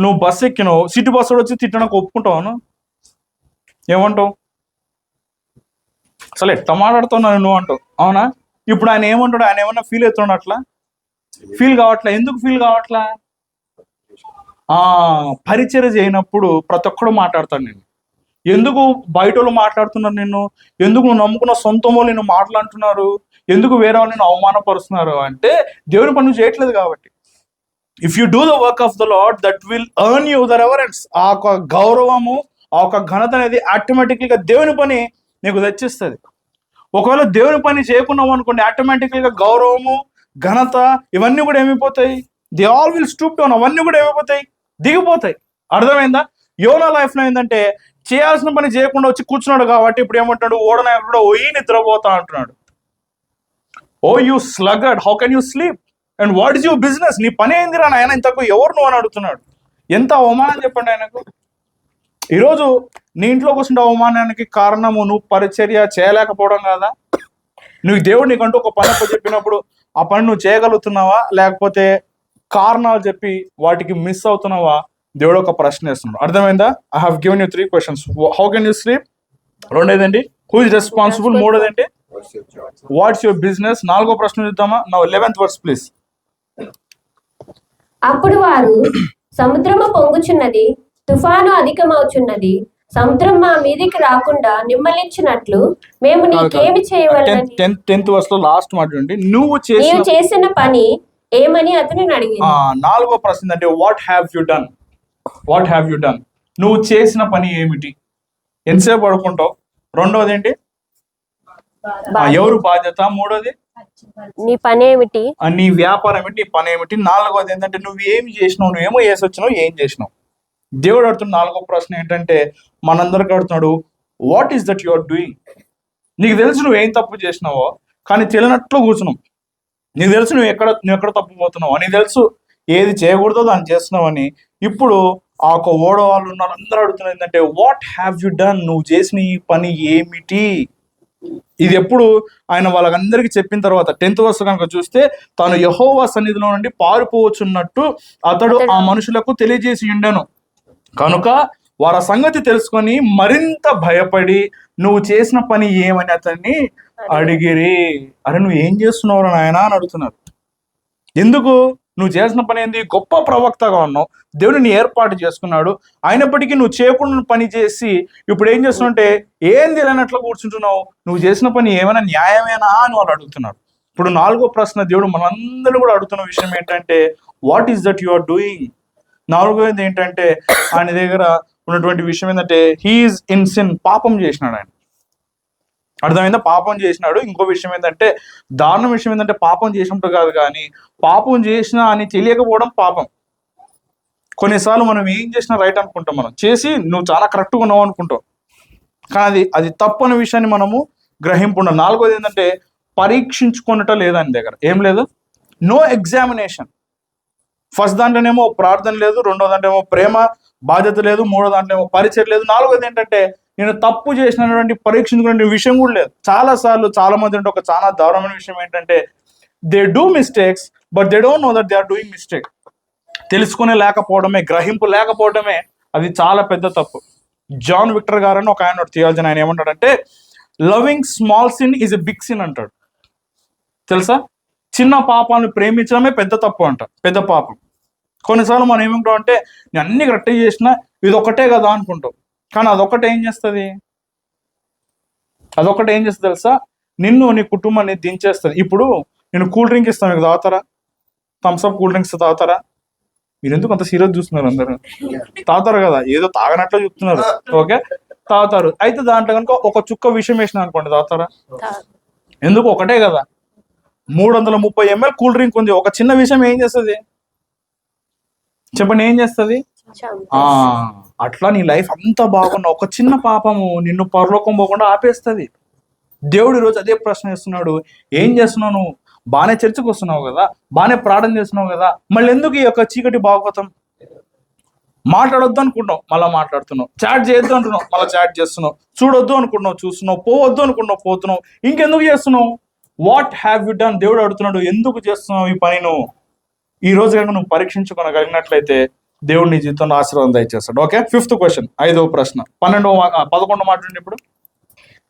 నువ్వు బస్సు ఎక్కినావు, సిటీ బస్సు వచ్చి తిట్టడానికి ఒప్పుకుంటావు? ఏమంటావు? అసలు ఎట్లా మాట్లాడుతున్నావు నువ్వు అంటావు, అవునా? ఇప్పుడు ఆయన ఏమంటాడు? ఆయన ఏమన్నా ఫీల్ అవుతున్నాడు? అట్లా ఫీల్ కావట్లే. ఎందుకు ఫీల్ కావట్లా? పరిచర్య చేయనప్పుడు ప్రతి ఒక్కడు మాట్లాడతాడు నేను. ఎందుకు బయట వాళ్ళు మాట్లాడుతున్నారు నిన్ను? ఎందుకు నువ్వు నమ్ముకున్న సొంతం వాళ్ళు నిన్ను మాట్లాడుతున్నారు? ఎందుకు వేరే వాళ్ళు నిన్ను అవమానపరుస్తున్నారు అంటే దేవుని పని నువ్వు చేయట్లేదు కాబట్టి. If you do the work of the lord that will earn you the reverence. ఆ ఒక గౌరవము, ఆ ఒక ఘనత అనేది ఆటోమేటిక్గా దేవుని పని నీకు తెచ్చిస్తుంది. ఒకవేళ దేవుని పని చేయకున్నావు అనుకోండి, ఆటోమేటిక్గా గౌరవము, ఘనత ఇవన్నీ కూడా ఏమైపోతాయి? They all will stoop down. అవన్నీ కూడా ఏమైపోతాయి? దిగిపోతాయి. అర్థమైందా? యోనా లైఫ్ లో ఏంటంటే చేయాల్సిన పని చేయకుండా వచ్చి కూర్చున్నాడు కాబట్టి ఇప్పుడు ఏమంటాడు? ఓడనాయకుడు ఓయి నిద్రపోతా అంటున్నాడు. Oh you sluggard, how can you sleep and what is your business? నీ పని ఏందిరా నాయన, ఇంతకు ఎవరు నువ్వు అని అడుగుతున్నాడు. ఎంత అవమానం చెప్పండి ఆయనకు. ఈరోజు నీ ఇంట్లో కూర్చుంటే అవమానానికి కారణము నువ్వు పరిచర్య చేయలేకపోవడం కదా. నువ్వు దేవుడు నీకంటూ ఒక పని చెప్పినప్పుడు ఆ పని నువ్వు చేయగలుగుతున్నావా, లేకపోతే కారణాలు చెప్పి వాటికి మిస్ అవుతున్నావా? దేవుడు ఒక ప్రశ్న వేస్తున్నాడు. అర్థమైందా? I have given you 3 questions. How can you sleep? రెండోదండి, హూ ఇస్ రెస్పాన్సిబుల్? మూడోదండి, వాట్స్ యువర్ బిజినెస్? 4వ ప్రశ్న చూద్దామా? Now 11th verse please. అప్పుడు వారు, సముద్రము పొంగుచున్నది, తుఫాను అధికమవుచున్నది, సముద్రం మా మీదికి రాకుండా నిమ్మలించినట్లు మేము నీకేమి చేయవలెనని 10th verse లో లాస్ట్ మాట చూడండి. నువ్వు నీవు చేసిన పని ఏమని అతనిని అడిగింది. 4వ ప్రశ్న అంటే what have you done? What have you done? నువ్వు చేసిన పని ఏమిటి? ఎంతసేపు పడుకుంటావు? రెండోది ఏంటి? ఎవరు బాధ్యత? మూడోది నీ పని ఏమిటి? నీ వ్యాపారం ఏంటి? నీ పని ఏమిటి? 4వది ఏంటంటే నువ్వు ఏమి చేసినావు, నువ్వేమో చేసి వచ్చినావు, ఏం చేసినావు? దేవుడు అడుగుతున్న 4వ ప్రశ్న ఏంటంటే మనందరికి అడుగుతున్నాడు, what is that you are doing? నీకు తెలుసు నువ్వు ఏం తప్పు చేసినావో, కానీ తెలియనట్లు కూర్చున్నావు. నీకు తెలుసు నువ్వు ఎక్కడ తప్పిపోతున్నావు, నీకు తెలుసు ఏది చేయకూడదో దాన్ని చేస్తున్నావు అని. ఇప్పుడు ఆ ఒక ఓడ వాళ్ళు ఉన్నారు, అందరూ అడుగుతున్నారు ఏంటంటే వాట్ హ్యావ్ యు డన్? నువ్వు చేసిన ఈ పని ఏమిటి? ఇది ఎప్పుడు ఆయన వాళ్ళకందరికీ చెప్పిన తర్వాత 10th verse కనుక చూస్తే, తాను యెహోవా సన్నిధిలో నుండి పారిపోవచ్చున్నట్టు అతడు ఆ మనుషులకు తెలియజేసి ఉండెను కనుక వారి సంగతి తెలుసుకొని మరింత భయపడి నువ్వు చేసిన పని ఏమని అతన్ని అడిగిరి. అరే నువ్వు ఏం చేస్తున్నావు నాయనా అని అడుగుతున్నారు. ఎందుకు? నువ్వు చేసిన పని ఏంది? గొప్ప ప్రవక్తగా ఉన్నావు, దేవుడిని ఏర్పాటు చేసుకున్నాడు, అయినప్పటికీ నువ్వు చేయకుండా పని చేసి ఇప్పుడు ఏం చేస్తున్నావు అంటే ఏం తెలియనట్లు కూర్చుంటున్నావు. నువ్వు చేసిన పని ఏమైనా న్యాయమేనా అని వాళ్ళు అడుగుతున్నారు. ఇప్పుడు 4వ ప్రశ్న దేవుడు మనందరూ కూడా అడుగుతున్న విషయం ఏంటంటే what is that you are doing? 4వది ఏంటంటే ఆయన దగ్గర ఉన్నటువంటి విషయం ఏంటంటే హీఈస్ ఇన్ సిన్, పాపం చేసినాడు ఆయన. అర్థమైందా? పాపం చేసినాడు. ఇంకో విషయం ఏంటంటే దారుణ విషయం ఏంటంటే పాపం చేసినట్టు కాదు, కానీ పాపం చేసినా అని తెలియకపోవడం పాపం. కొన్నిసార్లు మనం ఏం చేసినా రైట్ అనుకుంటాం, మనం చేసి నువ్వు చాలా కరెక్ట్గా ఉన్నావు అనుకుంటావు, కానీ అది తప్పు అనే విషయాన్ని మనము గ్రహింపు ఉండాలి. 4వది ఏంటంటే పరీక్షించుకున్నట లేదు ఆయన దగ్గర. ఏం లేదు? No examination. ఫస్ట్ దాంట్లోనేమో ప్రార్థన లేదు, 2వ దాంట్లో ప్రేమ బాధ్యత లేదు, 3వ దాంట్లో పరిచయం లేదు, 4వది ఏంటంటే నేను తప్పు చేసినటువంటి పరీక్షించుకునే విషయం కూడా లేదు. చాలా సార్లు చాలా మంది అంటే ఒక చాలా దారుణమైన విషయం ఏంటంటే they do mistakes but they don't know that they are doing mistake. తెలుసుకునే లేకపోవడమే, గ్రహింపు లేకపోవడమే అది చాలా పెద్ద తప్పు. జాన్ విక్టర్ గారు అని ఒక ఆయన థియాలజీ, ఆయన ఏమంటాడంటే loving small sin is a big sin అంటాడు. తెలుసా? చిన్న పాపాలను ప్రేమించడమే పెద్ద తప్పు అంట, పెద్ద పాపం. కొన్నిసార్లు మనం ఏమంటాం అంటే నేను అన్ని కరెక్ట్ చేసినా ఇది ఒకటే కదా అనుకుంటాం, కానీ అదొక్కటే ఏం చేస్తుంది? అదొక్కటే ఏం చేస్తుంది తెలుసా? నిన్ను, నీ కుటుంబాన్ని దించేస్తుంది. ఇప్పుడు నేను కూల్ డ్రింక్ ఇస్తాను, మీకు తాగుతారా? థమ్స్అప్ కూల్ డ్రింక్స్ తాగుతారా? మీరు ఎందుకు అంత సీరియస్ చూస్తున్నారు? అందరూ తాగుతారు కదా, ఏదో తాగనట్లు చూస్తున్నారు. ఓకే, తాగుతారు. అయితే దాంట్లో కనుక ఒక చుక్క విషయం వేసిన అనుకోండి, తాగుతారా? ఎందుకు? ఒకటే కదా. 330 ml కూల్ డ్రింక్ ఉంది, ఒక చిన్న విషయం ఏం చేస్తుంది చెప్పండి? ఏం చేస్తుంది? ఆ అట్లా నీ లైఫ్ అంతా బాగున్నా ఒక చిన్న పాపము నిన్ను పరలోకం పోకుండా ఆపేస్తుంది. దేవుడు ఈరోజు అదే ప్రశ్న ఇస్తున్నాడు, ఏం చేస్తున్నావు నువ్వు? బాగానే చర్చకు వస్తున్నావు కదా, బాగానే ప్రార్థన చేస్తున్నావు కదా, మళ్ళీ ఎందుకు ఈ యొక్క చీకటి భాగవతం? మాట్లాడొద్దు అనుకుంటున్నావు, మళ్ళీ మాట్లాడుతున్నావు. చాట్ చేయొద్దు అంటున్నావు, మళ్ళీ చాట్ చేస్తున్నావు. చూడొద్దు అనుకుంటున్నావు, చూస్తున్నావు. పోవద్దు అనుకుంటున్నావు, పోతున్నావు. ఇంకెందుకు చేస్తున్నావు? What have you done? దేవుడు అడుగుతున్నాడు, ఎందుకు చేస్తున్నావు ఈ పని? నువ్వు ఈ రోజు కనుక నువ్వు పరీక్షించుకోగలిగినట్లయితే దేవుడు నీ జీవితంలో ఆశీర్వాదం దయచేస్తాడు. ఓకే, 5th క్వశ్చన్, 5వ ప్రశ్న, 11వ మాట ఇప్పుడు.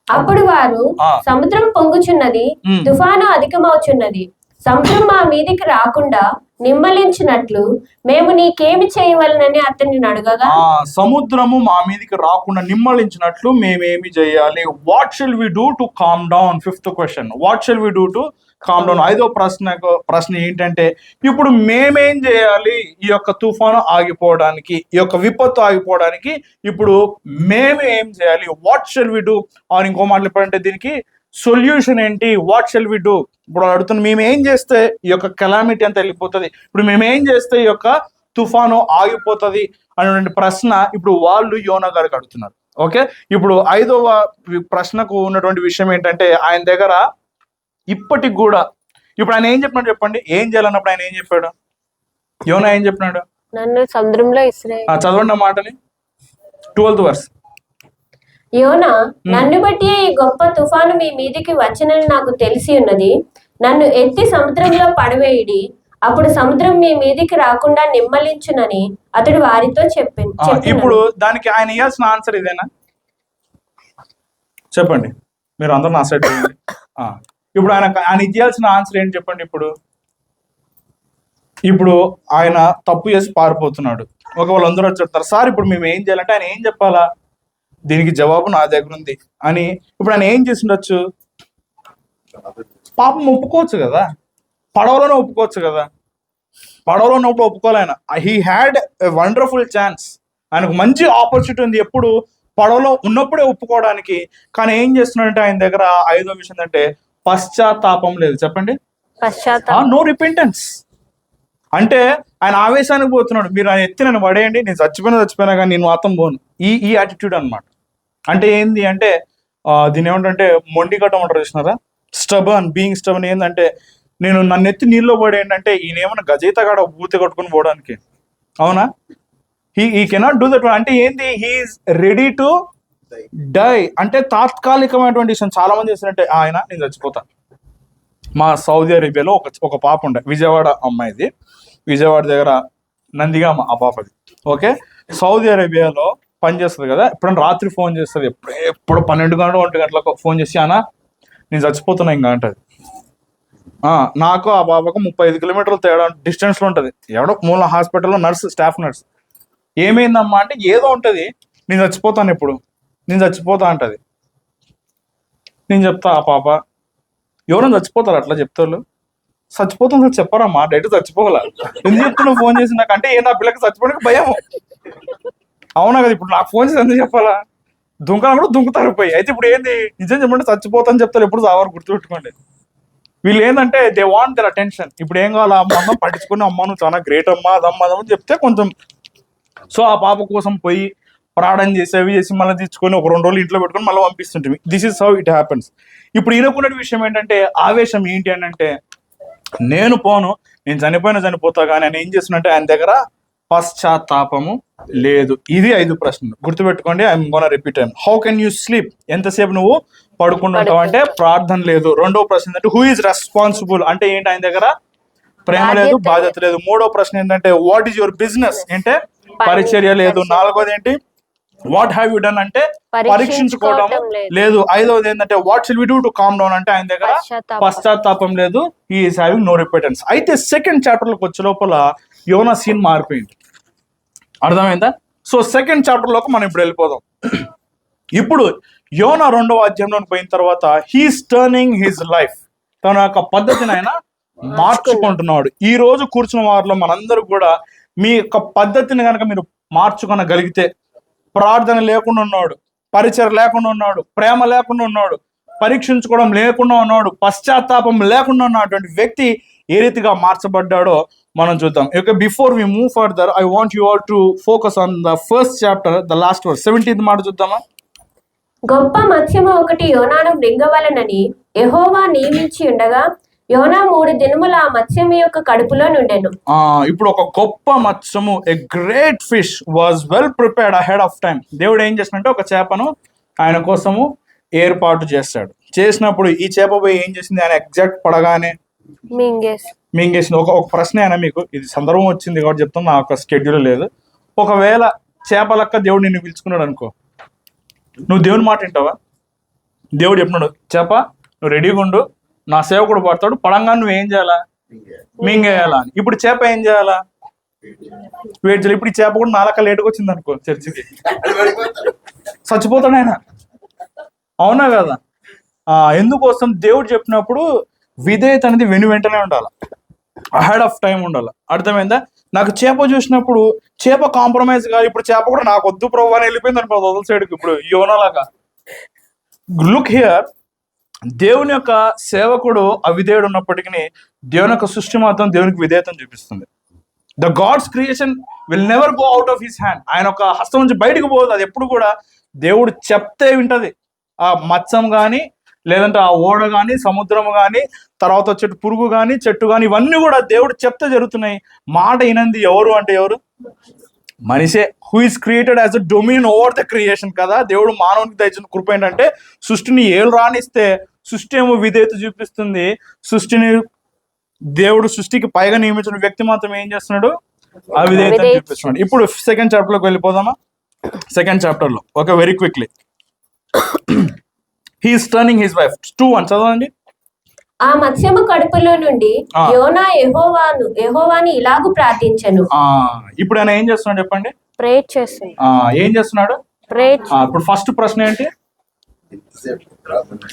అప్పుడు వారు, సముద్రం పొంగుచున్నది, తుఫాను అధికమవుచున్నది, సముద్రం మా మీదికి రాకుండా నిమ్మలించినట్లు మేము నీకేమి చేయవలనని అతన్ని అడగగా, సముద్రము మా మీదికి రాకుండా నిమ్మలించినట్లు మేమేమి చేయాలి? What shall we do to calm down? 5th question, what shall we do to calm down. 5వ ప్రశ్న ఏంటంటే, ఇప్పుడు మేమేం చేయాలి ఈ యొక్క తుఫాను ఆగిపోవడానికి, ఈ యొక్క విపత్తు ఆగిపోవడానికి? ఇప్పుడు మేము ఏం చేయాలి? What shall we do? Or ఇంకో మాటలు చెప్పాలంటే దీనికి సొల్యూషన్ ఏంటి? What shall we do? ఇప్పుడు అడుగుతున్నా, మేము ఏం చేస్తే ఈ యొక్క కెలామిటీ అంతా వెళ్ళిపోతుంది, ఇప్పుడు మేము ఏం చేస్తే ఈ యొక్క తుఫాను ఆగిపోతుంది అనేటువంటి ప్రశ్న ఇప్పుడు వాళ్ళు యోనా గారికి అడుగుతున్నారు. ఓకే, ఇప్పుడు 5వ ప్రశ్నకు ఉన్నటువంటి విషయం ఏంటంటే, ఆయన దగ్గర ఇప్పటికి కూడా ఇప్పుడు ఆయన ఏం చెప్పినాడు చెప్పండి? ఏం చేయాలన్నప్పుడు ఆయన ఏం చెప్పాడు? యోనా ఏం చెప్పినాడు? నన్ను సముద్రంలో ఇస్రాయేల్. చదవండి ఆ మాటని, 12th verse. యోనా, నన్ను బట్టి ఈ గొప్ప తుఫాను మీ మీదికి వచ్చినని నాకు తెలిసి ఉన్నది. నన్ను ఎత్తి సముద్రంలో పడవేయడి, అప్పుడు సముద్రం మీ మీదికి రాకుండా నిమ్మలించునని అతడు వారితో చెప్పాను. ఇప్పుడు దానికి ఆయన ఇవ్వాల్సిన ఆన్సర్ ఇదేనా? చెప్పండి, మీరు అందరూ నా సైడ్. ఇప్పుడు ఆయన ఇవ్వాల్సిన ఆన్సర్ ఏంటి చెప్పండి? ఇప్పుడు ఆయన తప్పు చేసి పారిపోతున్నాడు. వాళ్ళందరూ వచ్చి చెప్తారు, సార్ ఇప్పుడు మేము ఏం చేయాలంటే ఆయన ఏం చెప్పాలా? దీనికి జవాబు నా దగ్గర ఉంది అని. ఇప్పుడు ఆయన ఏం చేసి ఉండొచ్చు? పాపం ఒప్పుకోవచ్చు కదా, పడవలోనే ఒప్పుకోవచ్చు కదా. పడవలో ఉన్నప్పుడు ఒప్పుకోవాలి ఆయన. He had a wonderful chance, ఆయనకు మంచి ఆపర్చునిటీ ఉంది ఎప్పుడు? పడవలో ఉన్నప్పుడే ఒప్పుకోవడానికి. కానీ ఏం చేస్తున్నాడంటే ఆయన దగ్గర 5వ విషయం ఏంటంటే పశ్చాత్తాపం లేదు. చెప్పండి, నో రిపెంటెన్స్. అంటే ఆయన ఆవేశానికి పోతున్నాడు, మీరు ఆయన ఎత్తి నన్ను పడేయండి, నేను చచ్చిపోయినా కానీ నేను మాత్రం పోను. ఈ యాటిట్యూడ్ అనమాట. అంటే ఏంది అంటే దీని ఏమంటే మొండి కట్టం అంటారు చూసినారా? Stubborn, being stubborn. ఏంటంటే నేను నన్ను ఎత్తి నీళ్ళలో పడేయండి అంటే ఈయన ఏమన్నా గజయితగాడ బూతి కట్టుకుని పోవడానికి? అవునా? He cannot do that. అంటే ఏంది? He is ready to die. అంటే తాత్కాలికమైనటువంటి విషయం. చాలా మంది చేస్తారంటే నేను చచ్చిపోతాను. మా సౌదీ అరేబియాలో ఒక పాప ఉండే, విజయవాడ అమ్మాయిది, విజయవాడ దగ్గర నందిగామ ఆ పాపది. ఓకే, సౌదీ అరేబియాలో పనిచేస్తుంది కదా. ఎప్పుడైనా రాత్రి ఫోన్ చేస్తుంది, ఎప్పుడు 12 గంటలు 1 గంటలకు ఫోన్ చేసి, నేను చచ్చిపోతున్నా ఇంకా అంటది. నాకు ఆ పాపకు 35 కిలోమీటర్లు తేడా డిస్టెన్స్లో ఉంటుంది. ఎవడో మూల హాస్పిటల్లో స్టాఫ్ నర్స్. ఏమైందమ్మా అంటే ఏదో ఉంటుంది, నేను చచ్చిపోతాను, ఎప్పుడు నేను చచ్చిపోతా అంటది. నేను చెప్తా, ఆ పాప ఎవరైనా చచ్చిపోతారు అట్లా చెప్తారు? చచ్చిపోతాం సార్ చెప్పారమ్మా, డైరెక్ట్ చచ్చిపోగల. ఎందుకు చెప్తున్నావు ఫోన్ చేసి నాకు? అంటే నా పిల్లకి చచ్చిపోవడానికి భయం. అవునా కదా? ఇప్పుడు నాకు ఫోన్ చేసి ఎందుకు చెప్పాలా? దుంకలు కూడా దుంకుతారు పోయి. అయితే ఇప్పుడు ఏంది? నిజం చెప్పండి, చచ్చిపోతాను చెప్తారు, ఎప్పుడు చావారు గుర్తుపెట్టుకోండి. వీళ్ళు ఏంటంటే దే వాంట్ దర్ అటెన్షన్. ఇప్పుడు ఏం కావాలి? అమ్మ పట్టించుకుని, అమ్మ నువ్వు చాలా గ్రేట్ అమ్మా, అదమ్మా చెప్తే కొంచెం. సో ఆ పాప కోసం పోయి ప్రార్థన చేసి అవి చేసి మళ్ళీ తెచ్చుకొని ఒక 2 రోజులు ఇంట్లో పెట్టుకొని మళ్ళీ పంపిస్తుంటే this is how it happens. ఇప్పుడు ఈయనకున్న విషయం ఏంటంటే ఆవేశం ఏంటి అని అంటే, నేను పోను, నేను చనిపోతా. కానీ ఆయన ఏం చేస్తున్నట్టే ఆయన దగ్గర పశ్చాత్తాపము లేదు. ఇది 5 ప్రశ్నలు గుర్తుపెట్టుకోండి. I'm gonna repeat time. How can you sleep? ఎంతసేపు నువ్వు పడుకుంటుంటావు అంటే ప్రార్థన లేదు. 2వ ప్రశ్న ఏంటంటే హూ ఈజ్ రెస్పాన్సిబుల్? అంటే ఏంటి? ఆయన దగ్గర ప్రేమ లేదు, బాధ్యత లేదు. 3వ ప్రశ్న ఏంటంటే వాట్ ఈజ్ యువర్ బిజినెస్? అంటే పరిచర్య లేదు. 4వది ఏంటి? What have you done? అంటే పరీక్షించుకోవడం లేదు. 5వది ఏంటంటే what shall we do to calm down? అంటే ఆయన దగ్గర పశ్చాత్తాపం లేదు. He is having no repentance. అయితే 2nd చాప్టర్లోకి వచ్చే లోపల యోనా సీన్ మారిపోయింది. అర్థమైందా? సో 2nd చాప్టర్లోకి మనం ఇప్పుడు వెళ్ళిపోదాం. ఇప్పుడు యోనా 2వ అధ్యాయంలోకి పోయిన తర్వాత హీస్ టర్నింగ్ హిజ్ లైఫ్. తన యొక్క పద్ధతిని ఆయన మార్చుకుంటున్నాడు. ఈ రోజు కూర్చున్న వారిలో మనందరూ కూడా మీ యొక్క పద్ధతిని కనుక మీరు మార్చుకొనగలిగితే, ప్రార్థన లేకుండా ఉన్నాడు, పరిచయం లేకుండా ఉన్నాడు, ప్రేమ లేకుండా ఉన్నాడు, పరీక్షించుకోవడం లేకుండా ఉన్నాడు, పశ్చాత్తాపం లేకుండా ఉన్నటువంటి వ్యక్తి ఏ రీతిగా మార్చబడ్డాడో మనం చూద్దాం. Okay, before we move further I want you all to focus on the first chapter, the last verse, 17th మాట చూద్దామా. గొప్ప మత్స్యము ఒకటి యోనాను మృంగవలనని యెహోవా నియమించి ఉండగా యోనా 3 దినముల ఆ మత్స్యము యొక్క కడుపులో నుండెను. ఇప్పుడు ఒక గొప్ప మత్స్యము, a great fish was well prepared ahead of time. దేవుడు ఏం చేసినట్టే ఒక చేపను ఆయన కోసము ఏర్పాటు చేస్తాడు. చేసినప్పుడు ఈ చేప పోయి ఏం చేసింది, ఆయన ఎగ్జాక్ట్ పడగానే మింగేసింది. ఒక ప్రశ్న అయినా మీకు, ఇది సందర్భం వచ్చింది కాబట్టి చెప్తాం, నా ఒక స్కెడ్యూల్ లేదు. ఒకవేళ చేపలక్క దేవుడు నిన్ను పిలుచుకున్నాడు అనుకో, నువ్వు దేవుని మాట వింటావా? దేవుడు చెప్పినాడు, చేప నువ్వు రెడీగా ఉండు, నా సేవకుడు పడతాడు, పడంగా నువ్వు ఏం చేయాలా, మింగేయాలా. ఇప్పుడు చేప ఏం చేయాలా, వెయిట్ చేయాలి. ఇప్పుడు ఈ చేప కూడా నాలుక లేటుగా వచ్చింది అనుకో, చర్చికి చచ్చిపోతాడు ఆయన, అవునా కదా? ఎందుకోసం దేవుడు చెప్పినప్పుడు విధేయత అనేది వెంటనే ఉండాలి, అహెడ్ ఆఫ్ టైం ఉండాలి. అర్థమైందా? నాకు చేప చూసినప్పుడు చేప కాంప్రమైజ్ కాదు, ఇప్పుడు చేప కూడా నాకు వద్దు ప్రభు అని వెళ్ళిపోయింది అనుకో వదల సైడ్కి. ఇప్పుడు యోనాలాగా లుక్ హియర్, దేవుని యొక్క సేవకుడు అవిధేయుడు ఉన్నప్పటికీ దేవుని యొక్క సృష్టి మాత్రం దేవునికి విధేయతను చూపిస్తుంది. The God's creation will never go out of his hand. ఆయన ఒక హస్తం నుంచి బయటకు పోదు, అది ఎప్పుడు కూడా దేవుడు చెప్తే వింటది. ఆ మత్స్యం కానీ, లేదంటే ఆ ఓడ కానీ, సముద్రము కానీ, తర్వాత వచ్చే పురుగు కానీ, చెట్టు కానీ, ఇవన్నీ కూడా దేవుడు చెప్తే జరుగుతున్నాయి. మాట వినంది ఎవరు అంటే ఎవరు? మనిషే. Who is created as a dominion over the creation కదా. దేవుడు మానవునికి దయచిన కృప ఏంటంటే సృష్టిని ఏలు రానిస్తే సృష్టి ఏమో విధేయత చూపిస్తుంది. దేవుడు సృష్టికి పైగా నియమించిన వ్యక్తి మాత్రం ఏం చేస్తున్నాడు, అవిధేయత చూపిస్తున్నాడు. ఇప్పుడు సెకండ్ చాప్టర్ లోకి వెళ్ళిపోదామా. సెకండ్ చాప్టర్ లో okay, very quickly, he is turning his wife. 2:1 చదవండి. ఆ మత్స్యము కడుపులో నుండి యోనా యెహోవాని ఇలాగు ప్రార్థించెను. ఇప్పుడు ఆయన ఏం చేస్తున్నాడు చెప్పండి, ప్రేయర్ చేస్తున్నాడు. ఏం చేస్తున్నాడు? ఇప్పుడు ఫస్ట్ ప్రశ్న ఏంటి,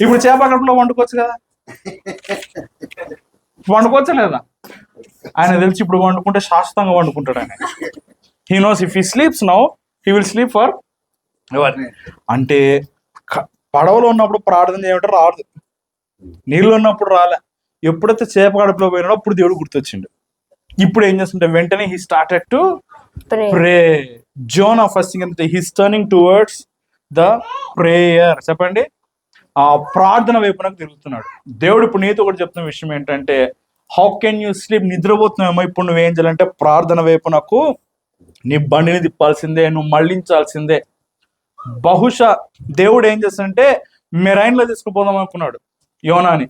ఇప్పుడు చేప కడుపులో వండుకోవచ్చు కదా, వండుకోవచ్చా లేదా? ఆయన తెలిసి ఇప్పుడు వండుకుంటే శాశ్వతంగా వండుకుంటాడు ఆయన. He knows if he sleeps now he will sleep for ever. అంటే పడవలో ఉన్నప్పుడు ప్రార్థన చేయమంటే రాదు, నీళ్ళు ఉన్నప్పుడు రాలే. ఎప్పుడైతే చేప కడుపులో పోయినాడో అప్పుడు దేవుడు గుర్తొచ్చిండు. ఇప్పుడు ఏం చేస్తుంటే వెంటనే he started to pray. Zona first thing he's turning towards the prayer. చెప్పండి, ఆ ప్రార్థన వైపునకు తిరుగుతున్నాడు. దేవుడు ఇప్పుడు నీతో కూడా చెప్తున్న విషయం ఏంటంటే, హౌ కెన్ యూ స్లీప్, నిద్రపోతున్నావేమో, ఇప్పుడు నువ్వేం చేయాలంటే ప్రార్థన వైపునకు నీ బండిని తిప్పాల్సిందే, నువ్వు మళ్ళించాల్సిందే. బహుశా దేవుడు ఏం చేస్తాడంటే మెరైన్ లో తీసుకుపోదాం అనుకున్నాడు యోనాని,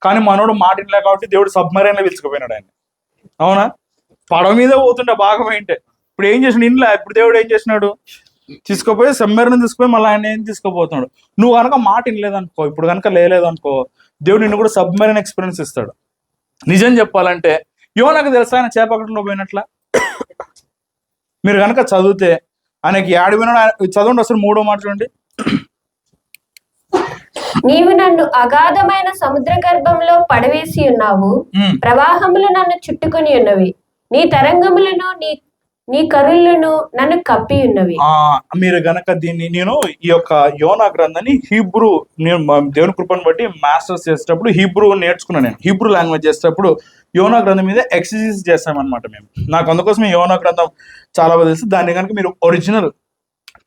కానీ మనోడు మాటినలే కాబట్టి దేవుడు సబ్మెరైన్ లో పిలుచుకుపోయినాడు ఆయన. అవునా? పడవ మీద పోతుండే భాగం ఏంటే, ఇప్పుడు ఏం చేసిన ఇంట్లో, ఇప్పుడు దేవుడు ఏం చేసినాడు, తీసుకుపోయి సబ్మెరైన్ తీసుకుపోయి మళ్ళీ ఆయన ఏం తీసుకుపోతున్నాడు. నువ్వు కనుక మాట వినలేదనుకో, ఇప్పుడు కనుక లేదనుకో, దేవుడు నిన్ను కూడా సబ్మెరైన్ ఎక్స్పీరియన్స్ ఇస్తాడు. నిజం చెప్పాలంటే యోనాకు తెలుసా ఆయన చేపకట్లో పోయినట్ల? మీరు కనుక చదివితే ఆయనకి ఏడు వినాడు. చదవండి అసలు 3వ మాట చూడండి. నీవు నన్ను అగాధమైన సముద్ర గర్భంలో పడవేసి ఉన్నావు, ప్రవాహములు నన్ను చుట్టుకొని ఉన్నవి, నీ తరంగములను నీ కరులను నన్ను కప్పి ఉన్నవి. మీరు గనక దీన్ని, నేను ఈ యొక్క యోనా గ్రంథాన్ని హీబ్రూ, నేను దేవుని కృపను బట్టి మాస్టర్స్ చేసేటప్పుడు హీబ్రూ నేర్చుకున్నాను. నేను హీబ్రూ లాంగ్వేజ్ చేసేటప్పుడు యోనా గ్రంథం మీద ఎక్సర్సైజ్ చేస్తామన్నమాట మేము. నాకు అందుకోసం యోనా గ్రంథం చాలా బాగా తెలుసు. దాన్ని కనుక మీరు ఒరిజినల్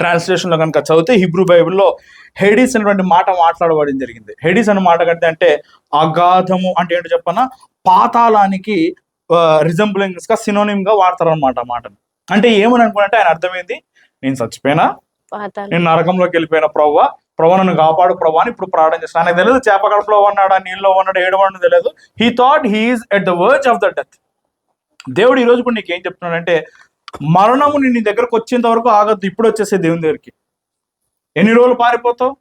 ట్రాన్స్లేషన్ లో కనుక చదివితే హిబ్రూ బైబిల్లో హెడీస్ అనేటువంటి మాట మాట్లాడబడింది జరిగింది. హెడీస్ అనే మాట కంటే అంటే అగాధము అంటే ఏంటో చెప్పనా, పాతాళానికి రిజంబ్లింగ్స్ గా సినోనిమ్ గా వాడతారు అనమాట ఆ మాటను. అంటే ఏమని అనుకుంటే ఆయన అర్థమైంది, నేను చచ్చిపోయినా, నేను నరకంలోకి వెళ్ళిపోయిన ప్రభు నన్ను కాపాడు ప్రభు అని ఇప్పుడు ప్రార్థన చేస్తాను. ఆయనకు తెలియదు చేప కడుపులో ఉన్నాడా, నీళ్ళలో ఉన్నాడా, ఏడవడం తెలియదు. He thought he is at the verge of the death. దేవుడు ఈ రోజు కూడా నీకు ఏం చెప్తున్నాడంటే, మరణము నీ దగ్గరకు వచ్చేంత వరకు ఆగద్దు, ఇప్పుడు వచ్చేసే దేవుని దగ్గరికి. ఎన్ని రోజులు పారిపోతావు,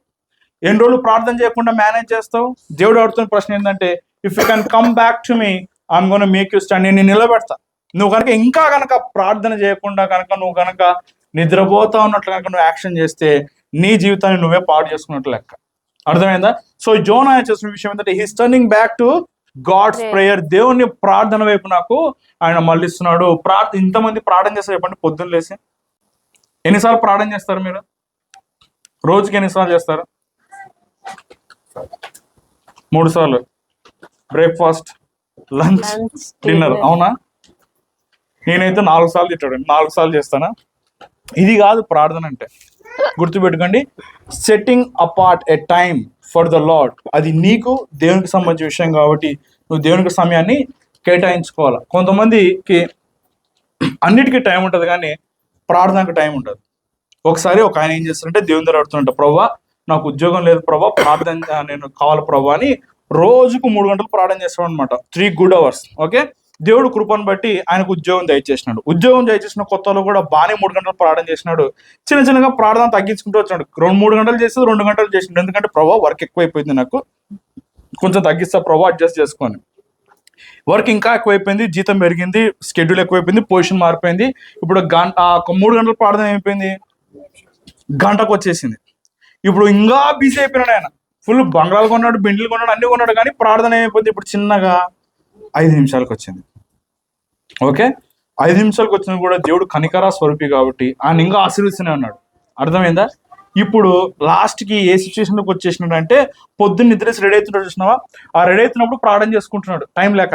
ఎన్ని రోజులు ప్రార్థన చేయకుండా మేనేజ్ చేస్తావు? దేవుడు అడుగుతున్న ప్రశ్న ఏంటంటే, if you can come back to me I'm gonna make you stand. నేను నిలబెడతా. నువ్వు కనుక ఇంకా కనుక ప్రార్థన చేయకుండా కనుక నువ్వు కనుక నిద్రపోతా ఉన్నట్లు కనుక నువ్వు యాక్షన్ చేస్తే నీ జీవితాన్ని నువ్వే పాడు చేసుకున్నట్లు లెక్క. అర్థమైందా? సో జోనా చేసిన విషయం ఏంటంటే, he's turning back to God's prayer. దేవుని ప్రార్థన వైపు నాకు ఆయన మళ్ళిస్తున్నాడు. ఇంతమంది ప్రార్థన చేస్తారు చెప్పండి, పొద్దున్న లేసి ఎన్నిసార్లు ప్రార్థన చేస్తారు మీరు? రోజుకి ఎన్నిసార్లు చేస్తారు? 3 సార్లు. Breakfast, lunch, dinner. అవునా? నేనైతే 4 సార్లు తిట్టాడు, 4 సార్లు చేస్తానా? ఇది కాదు ప్రార్థన అంటే. గుర్తుపెట్టుకోండి, setting apart a time for the lord. అది నీకు దేవునికి సంబంధించిన విషయం కాబట్టి నువ్వు దేవునికి సమయాన్ని కేటాయించుకోవాలి. కొంతమందికి అన్నిటికీ టైం ఉంటుంది కానీ ప్రార్థనకు టైం ఉంటుంది. ఒకసారి ఒక ఆయన ఏం చేస్తారంటే దేవుని దగ్గర అడుగుతుంట, ప్రభా నాకు ఉద్యోగం లేదు ప్రభా, ప్రార్థన నేను కావాలి ప్రభా అని రోజుకు 3 గంటలు ప్రార్థన చేస్తాడు అనమాట. 3 good hours. ఓకే, దేవుడు కృపను బట్టి ఆయనకు ఉద్యోగం దయచేసినాడు. ఉద్యోగం దయచేసిన కొత్తలో కూడా బాగానే 3 గంటలు ప్రార్థన చేసినాడు. చిన్న చిన్నగా ప్రార్థన తగ్గించుకుంటూ వచ్చాడు. 3 గంటలు చేసేది 2 గంటలు చేసినాడు. ఎందుకంటే ప్రభా వర్క్ ఎక్కువైపోయింది, నాకు కొంచెం తగ్గిస్తా ప్రభా, అడ్జస్ట్ చేసుకొని. వర్క్ ఇంకా ఎక్కువైపోయింది, జీతం పెరిగింది, షెడ్యూల్ ఎక్కువైపోయింది, పొజిషన్ మారిపోయింది. ఇప్పుడు 3 గంటల ప్రార్థన అయిపోయింది, గంటకు వచ్చేసింది. ఇప్పుడు ఇంకా బిజీ అయిపోయినాడు ఆయన. ఫుల్ బంగాళాలు కొన్నాడు, బిండ్లు కొన్నాడు, అన్ని కొన్నాడు, కానీ ప్రార్థన ఏమైపోయింది ఇప్పుడు చిన్నగా 5 నిమిషాలకు వచ్చింది. ఓకే, 5 నిమిషాలకు వచ్చింది కూడా దేవుడు కనికరా స్వరూపి కాబట్టి ఆయన ఇంకా ఆశీర్వదిస్తూనే ఉన్నాడు. అర్థమైందా? ఇప్పుడు లాస్ట్కి ఏ సిచ్యువేషన్కి వచ్చేసినాడు అంటే, పొద్దున్న నిద్రేసి రెడీ అవుతున్నాడు చూసినావా, ఆ రెడీ అవుతున్నప్పుడు ప్రార్థన చేసుకుంటున్నాడు టైం లేక.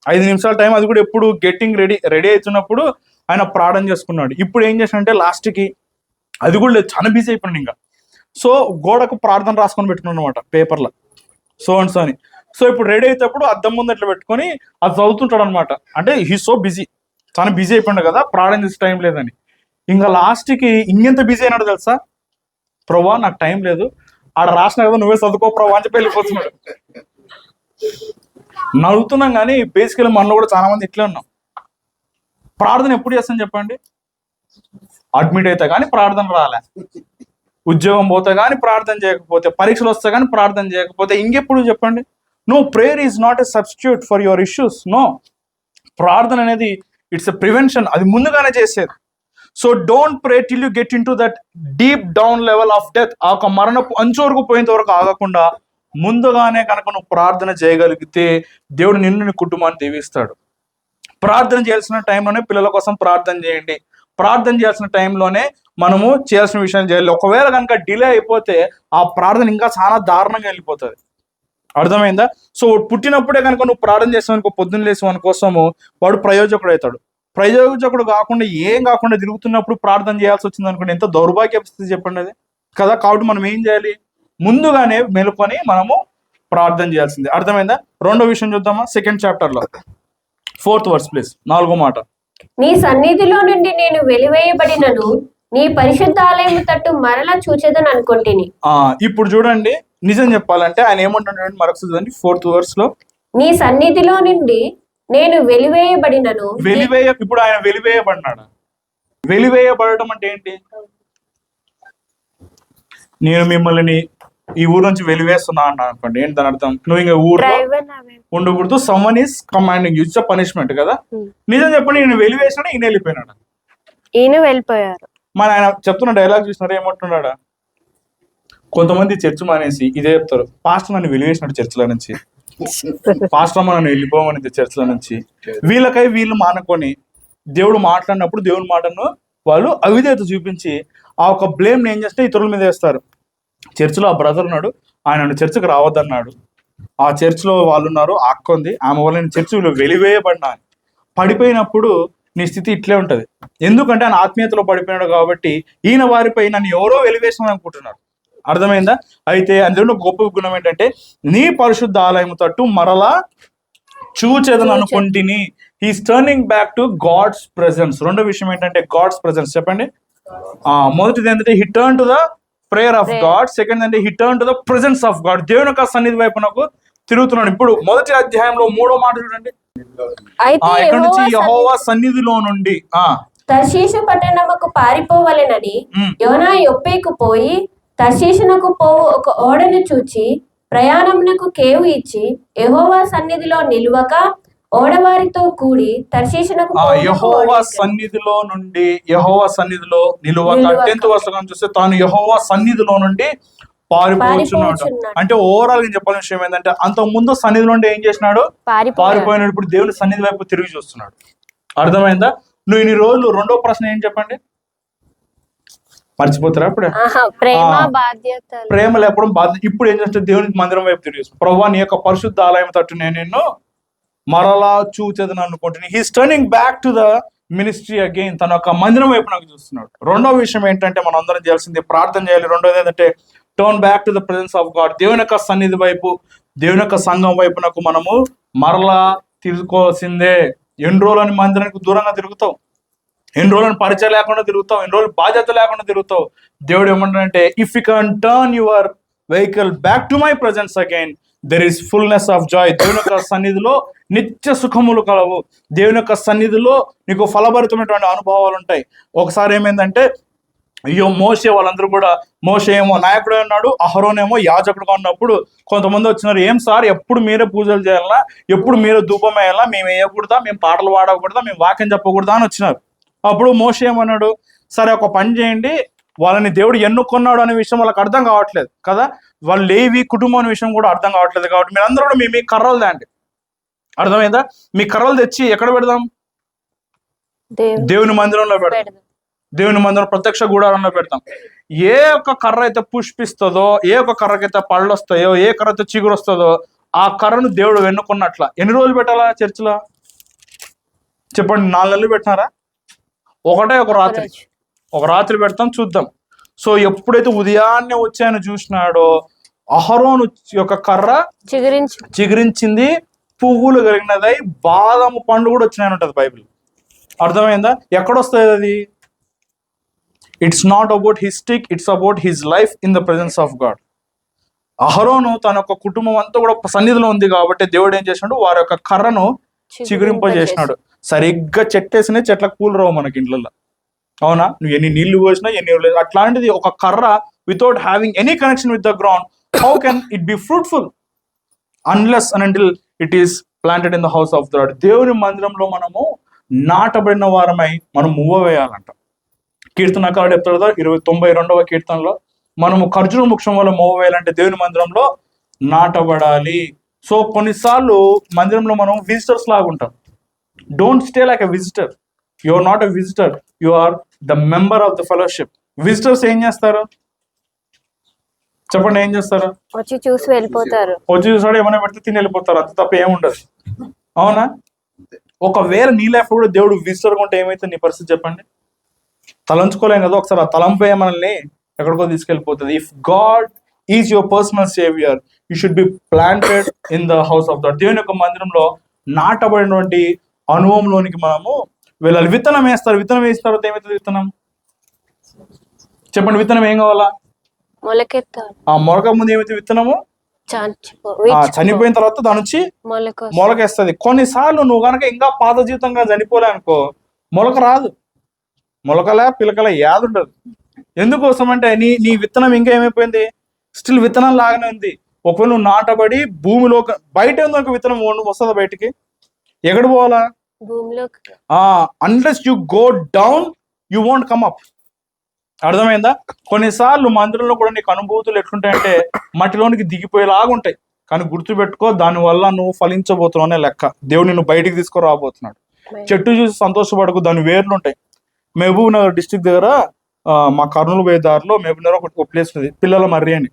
5 నిమిషాల టైం, అది కూడా ఎప్పుడు గెట్టింగ్ రెడీ అవుతున్నప్పుడు ఆయన ప్రార్థన చేసుకున్నాడు. ఇప్పుడు ఏం చేసినంటే లాస్ట్కి అది కూడా లేదు, చాలా బిజీ అయిపోయింది ఇంకా. సో గోడకు ప్రార్థన రాసుకొని పెట్టుకున్నాడు అనమాట పేపర్లో, సో అండ్ సో అని. సో ఇప్పుడు రెడీ అయినప్పుడు అద్దం ముందు అట్లా పెట్టుకొని అది చదువుతుంటాడు అనమాట. అంటే హీ సో బిజీ, చాలా బిజీ అయిపోయింది కదా, ప్రార్థన చేసే టైం లేదని. ఇంకా లాస్ట్కి ఇంకెంత బిజీ అయినాడు తెలుసా, ప్రభా నాకు టైం లేదు, ఆడ రాసిన కదా నువ్వే చదువుకో ప్రభా అని చెప్పి వెళ్ళిపోతున్నాడు. నవ్వుతున్నాం కానీ బేసికలీ మనలో కూడా చాలా మంది ఇట్లే ఉన్నాం. ప్రార్థన ఎప్పుడు చేస్తాను చెప్పండి? అడ్మిట్ అయితే కానీ ప్రార్థన రాలే, ఉద్యోగం పోతే కానీ ప్రార్థన చేయకపోతే, పరీక్షలు వస్తే కానీ ప్రార్థన చేయకపోతే, ఇంకెప్పుడు చెప్పండి? No, prayer is not a substitute for your issues. No, ప్రార్థన అనేది ఇట్స్ ఎ ప్రివెన్షన్, అది ముందుగానే చేసేది. So don't pray till you get into that deep down level of death. ఆ ఒక మరణపు అంచు వరకు పోయేంత వరకు ఆగకుండా ముందుగానే కనుక నువ్వు ప్రార్థన చేయగలిగితే దేవుడు నిన్ను నీ కుటుంబాన్ని దీవిస్తాడు. ప్రార్థన చేయాల్సిన టైంలోనే పిల్లల కోసం ప్రార్థన చేయండి. ప్రార్థన చేయాల్సిన టైంలోనే మనము చేయాల్సిన విషయాలు చేయాలి. ఒకవేళ కనుక డిలే అయిపోతే ఆ ప్రార్థన ఇంకా చాలా దారుణంగా వెళ్ళిపోతుంది. అర్థమైందా? సో పుట్టినప్పుడే కనుక నువ్వు ప్రార్థన చేసావు పొద్దున్న లేసి వాని కోసము, వాడు ప్రయోజకుడు అవుతాడు. ప్రయోజకుడు కాకుండా ఏం కాకుండా తిరుగుతున్నప్పుడు ప్రార్థన చేయాల్సి వచ్చింది అనుకోండి, ఎంత దౌర్భాగ్య పరిస్థితి చెప్పండి అది కదా. కాబట్టి మనం ఏం చేయాలి? ముందుగానే మెలుకొని మనము ప్రార్థన చేయాల్సింది. అర్థమైందా? రెండో విషయం చూద్దామా? 2nd chapter లో 4th verse ప్లీజ్, 4వ మాట. నీ సన్నిధిలో నుండి నేను వెలివేయబడినను నీ పరిశుద్ధ ఆలయము తట్టు మరలా చూచేదని అనుకుంటుని. ఇప్పుడు చూడండి, నిజం చెప్పాలంటే ఆయన ఏమంటున్నాడు మరొకసారి 4th verse లో, నీ సన్నిధిలో నుండి నేను వెలివేయబడినను. ఇప్పుడు ఆయన వెలివేయబడినాడు. వెలివేయబడటం అంటే ఏంటి? నేను మిమ్మల్ని ఈ ఊరు నుంచి వెలివేస్తున్నా అన్నా అనుకోండి, ఏంటి దాని అర్థం? నువ్వు ఇంకా ఊర్లో ఉండకూడదు, someone is commanding, it's punishment కదా. నిజం చెప్పండి, నేను వెలివేసినా ఈయన వెళ్ళిపోయినాడు, ఈయన వెళ్ళిపోయారు. మన ఆయన చెప్తున్న డైలాగ్ చూసినారా ఏమంటున్నాడా? కొంతమంది చర్చ్ మానేసి ఇదే చెప్తారు, పాస్టర్ నన్ను వెలివేసినాడు చర్చిలో నుంచి, పాస్టర్ నన్ను వెళ్ళిపోమని చర్చిలో నుంచి. వీళ్ళకై వీళ్ళు మానుకొని దేవుడు మాట్లాడినప్పుడు దేవుని మాటను వాళ్ళు అవిధేయత చూపించి ఆ ఒక బ్లేమ్ ఏం చేస్తే ఇతరుల మీద వేస్తారు. చర్చిలో ఆ బ్రదర్ ఉన్నాడు, ఆయన చర్చికి రావద్దన్నాడు, ఆ చర్చిలో వాళ్ళు ఉన్నారు, అక్కంది, ఆమె వల్ల నేను చర్చిలో వెలివేయబడినా. పడిపోయినప్పుడు నీ స్థితి ఇట్లే ఉంటుంది. ఎందుకంటే ఆయన ఆత్మీయతలో పడిపోయినాడు కాబట్టి ఈయన వారిపై నన్ను ఎవరో వెలివేసిన అనుకుంటున్నారు. అర్థమైందా? అయితే అందులో గొప్ప గుణం ఏంటంటే, నీ పరిశుద్ధ ఆలయం తట్టు మరలా చూచేదని అనుకుంటుని. He's turning back to God's presence. రెండో విషయం ఏంటంటే గాడ్స్ ప్రెజెన్స్. చెప్పండి. మొదటిది ఏంటంటే he turn to the prayer of God. Second అంటే he turn to the presence of God. దేవుని యొక్క సన్నిధి వైపు నాకు తిరుగుతున్నాడు. ఇప్పుడు మొదటి అధ్యాయంలో 3వ మాట చూడండి, ఇక్కడ నుంచి యెహోవా సన్నిధిలో నుండి తర్షీషు పట్టణముకు పారిపోవలెనని యోనా యొప్పేకు పోయి తర్షీషునకు పోవు ఒక ఓడను చూచి ప్రయాణమునకు కేవు ఇచ్చి యెహోవా సన్నిధిలో నిలువక ఓడవారితో కూడి తర్షీషునకు యెహోవా సన్నిధిలో నుండి, యెహోవా సన్నిధిలో నిలువక 10th verse చూస్తే తాను యెహోవా సన్నిధిలో నుండి పారిపోతున్నాడు. అంటే ఓవరాల్ గా చెప్పాల్సిన విషయం ఏంటంటే, అంత ముందు సన్నిధి నుండి ఏం చేసినాడు? పారిపోయినాడు. ఇప్పుడు దేవుని సన్నిధి వైపు తిరిగి చూస్తున్నాడు. అర్థమైందా? నువ్వు ఇన్ని రోజులు రెండో ప్రశ్న ఏం చెప్పండి, మర్చిపోతారా? అప్పుడే ప్రేమ లేకపోవడం బాధ్యత. ఇప్పుడు ఏం చేస్తే దేవునికి మందిరం వైపు తిరిగి చూస్తున్నాడు. ప్రభువా నీ యొక్క పరిశుద్ధ ఆలయం తట్టు నేను నిన్ను మరలా చూచేదని అనుకుంటున్నాను. He's turning back to the ministry again, తన యొక్క మందిరం వైపు నాకు చూస్తున్నాడు. రెండో విషయం ఏంటంటే మనం అందరం చేయాల్సింది ప్రార్థన చేయాలి. రెండోది ఏంటంటే turn back to the presence of God. దేవుని యొక్క సన్నిధి వైపు, దేవుని యొక్క సంఘం వైపునకు మనము మరలా తిరుగుకోవాల్సిందే. ఎన్ని రోజులని మందిరానికి దూరంగా తిరుగుతావు, ఎన్ని రోజులను పరిచయం లేకుండా తిరుగుతావు, ఎన్ని రోజులు బాధ్యత లేకుండా తిరుగుతావు. దేవుడు ఏమంటాడంటే if you can turn your vehicle back to my presence again there is fullness of Joy. దేవుని యొక్క సన్నిధిలో నిత్య సుఖములు కలవు. దేవుని యొక్క సన్నిధిలో నీకు ఫలభరితమైనటువంటి అనుభవాలు ఉంటాయి. ఒకసారి ఏమైందంటే అయ్యో మోషే వాళ్ళందరూ కూడా, మోషే ఏమో నాయకుడు ఉన్నాడు, అహరోన్ ఏమో యాజకుడుగా ఉన్నప్పుడు కొంతమంది వచ్చినారు, ఏం సార్ ఎప్పుడు మీరే పూజలు చేయాలా, ఎప్పుడు మీరే ధూపం వేయాలా, మేము వేయకూడదా, మేము పాటలు పాడకూడదా, మేము వాక్యం చెప్పకూడదా అని వచ్చినారు. అప్పుడు మోషే ఏమన్నాడు, సరే ఒక పని చేయండి, వాళ్ళని దేవుడు ఎన్నుకున్నాడు అనే విషయం వాళ్ళకి అర్థం కావట్లేదు కదా, వాళ్ళు లేవి కుటుంబం అనే విషయం కూడా అర్థం కావట్లేదు. కాబట్టి మీరందరూ కూడా మీ కర్రలు తేండి. అర్థమైందా? మీ కర్రలు తెచ్చి ఎక్కడ పెడదాం? దేవుని మందిరంలో పెడదాం. దేవుని మందిరం ప్రత్యక్ష గుడారంలో పెడతాం. ఏ ఒక్క కర్ర అయితే పుష్పిస్తుందో, ఏ ఒక్క కర్రకైతే పళ్ళు వస్తాయో, ఏ కర్ర అయితే చిగురు వస్తుందో ఆ కర్రను దేవుడు వెన్నుకున్నట్ల. ఎన్ని రోజులు పెట్టాలా చర్చిలో చెప్పండి? 4 నెలలు పెట్టినారా? ఒక రాత్రి పెడతాం, చూద్దాం. సో ఎప్పుడైతే ఉదయాన్నే వచ్చాయని చూసినాడో అహరోను యొక్క కర్ర చిగురించింది, పువ్వులు కలిగినదై బాదము పండు కూడా వచ్చినాయని ఉంటుంది బైబిల్. అర్థమైందా? ఎక్కడొస్తుంది అది? It's not about his stick, it's about his life in the presence of God. అహరోను తన యొక్క కుటుంబం అంతా కూడా సన్నిధిలో ఉంది కాబట్టి దేవుడు ఏం చేసినాడు, వారి యొక్క కర్రను చిగురింపజేసినాడు. సరిగ్గా చెట్టేసినా చెట్లకు పూలు రావు మనకి ఇంట్లో, అవునా? నువ్వు ఎన్ని నీళ్లు పోసినా ఎన్ని అట్లాంటిది ఒక కర్ర without having any connection with the ground, how can it be fruitful unless and until it is planted in the house of the lord. దేవుని మందిరంలో మనము నాటబడిన వారమై మనం మువ్వ వేయాలంట. కీర్తనకారుడు చెప్తాడు 92వ కీర్తనలో, మనము ఖర్జూర వృక్షం వల్ల మువ్వ వేయాలంటే దేవుని మందిరంలో నాటబడాలి. సో కొన్నిసార్లు మందిరంలో మనం విజిటర్స్ లాగా ఉంటాం. Don't stay like a visitor. You are not a visitor, you are the member of the fellowship. Visitors ఏం చేస్తారు చెప్పండి? ఏం చేస్తారు? వచ్చి చూసి వెళ్ళిపోతారు. వచ్చి చూసాడు ఏమైనా పెడితే తిని వెళ్ళిపోతారు, అంత తప్ప ఏముండదు, అవునా? ఒకవేళ నీ లైఫ్ కూడా దేవుడు విజిటర్ ఉంటే ఏమైతే నీ పరిస్థితి చెప్పండి? తలంచుకోలేం కదా. ఒకసారి ఆ తలంపే మనల్ని ఎక్కడికో తీసుకెళ్ళిపోతుంది. If God is your personal saviour, you should be planted in the house of God. దేవుని యొక్క మందిరంలో నాటబడినటువంటి అనుభవంలోనికి మనము వెళ్ళాలి. విత్తనం వేస్తారు, విత్తనం వేసిన తర్వాత ఏమవుతుంది? విత్తనం చెప్పండి, విత్తనం ఏం కావాలా? ఆ మొలక ముందు ఏమైతే విత్తనము చనిపోయిన తర్వాత దాని నుంచి మొలకేస్తుంది. కొన్నిసార్లు నువ్వు కనుక ఇంకా పాత జీవితంగా చనిపోలే అనుకో, మొలక రాదు. మొలకలే పిలకలే యాద ఉండదు. ఎందుకోసం అంటే నీ విత్తనం ఇంకా ఏమైపోయింది? స్టిల్ విత్తనం లాగానే ఉంది. ఒకవేళ నువ్వు నాటబడి భూమిలో బయట ఉందనుకో, విత్తనం వస్తుందా బయటికి? ఎక్కడ పోవాలా? Unless you go down you won't come up. అర్థమైందా? కొన్నిసార్లు మందిరంలో కూడా నీకు అనుభూతులు ఎట్లుంటాయంటే మట్టిలోనికి దిగిపోయేలాగా ఉంటాయి. కానీ గుర్తుపెట్టుకో, దానివల్ల నువ్వు ఫలించబోతున్నావు అనే లెక్క. దేవుడు నిన్ను బయటికి తీసుకురాబోతున్నాడు. చెట్టు చూసి సంతోషపడకు, దాని వేర్లు ఉంటాయి. మహబూబ్ నగర్ డిస్ట్రిక్ట్ దగ్గర మా కర్నూలు పోయే దారిలో మహబూబ్ నగర్ ఒక ప్లేస్ ఉంది, పిల్లల మర్రి అని.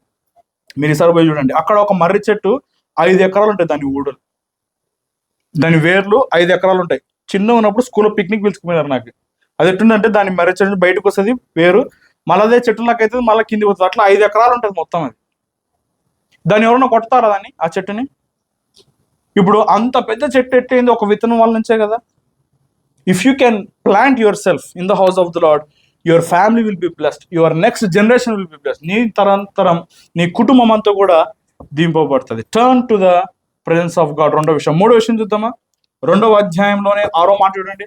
మీరు ఈసారి పోయి చూడండి. అక్కడ ఒక మర్రి చెట్టు 5 ఎకరాలు ఉంటాయి. దాని ఊడలు, దాని వేర్లు 5 ఎకరాలు ఉంటాయి. చిన్న ఉన్నప్పుడు స్కూల్లో పిక్నిక్ పిలుచుకుపోయినారు నాకు. అది ఎట్టుందంటే దాని మర్రి చెట్టు బయటకు వస్తుంది వేరు, మళ్ళీ అదే చెట్టులాగా అయితే మళ్ళీ కిందికి వస్తుంది. అట్లా 5 ఎకరాలు ఉంటుంది మొత్తం. అది దాన్ని ఎవరన్నా కొడతారా దాన్ని, ఆ చెట్టుని? ఇప్పుడు అంత పెద్ద చెట్టు ఎట్టయింది ఒక విత్తనం వాళ్ళ నుంచే కదా. If you can plant yourself in the house of the Lord, your family will be blessed, your next generation will be blessed. నీ తరం నీ కుటుంబం అంతా కూడా దింపబడుతుంది. Turn to the presence of God. రెండో విషయం. మూడో విషయం చూద్దామా? 2వ అధ్యాయంలోనే 6వ మాట చూడండి.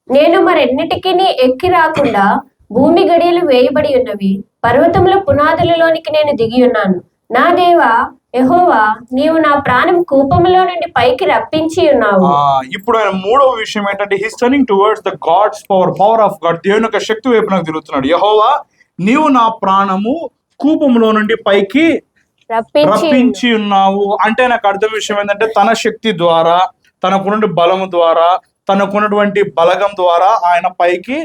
నేను మరెన్నిటికీ ఎక్కి రాకుండా భూమి గడియలు వేయబడి ఉన్నవి, పర్వతముల పునాదులలోనికి నేను దిగి ఉన్నాను. నా దేవా యెహోవా, నీవు నా ప్రాణం కూపములో నుండి పైకి రప్పించి ఉన్నావు. ఇప్పుడు ఆయన 3వ విషయం ఏంటంటే his turning towards the God's power of God. దేవుని యొక్క శక్తి వైపు నాకు తిరుగుతున్నాడు. యెహోవా, నీవు నా ప్రాణము కూపములో నుండి పైకి రప్పించి ఉన్నావు అంటే నాకు అర్థం విషయం ఏంటంటే తన శక్తి ద్వారా, తనకున్న బలము ద్వారా, తనకున్నటువంటి బలగం ద్వారా ఆయన పైకి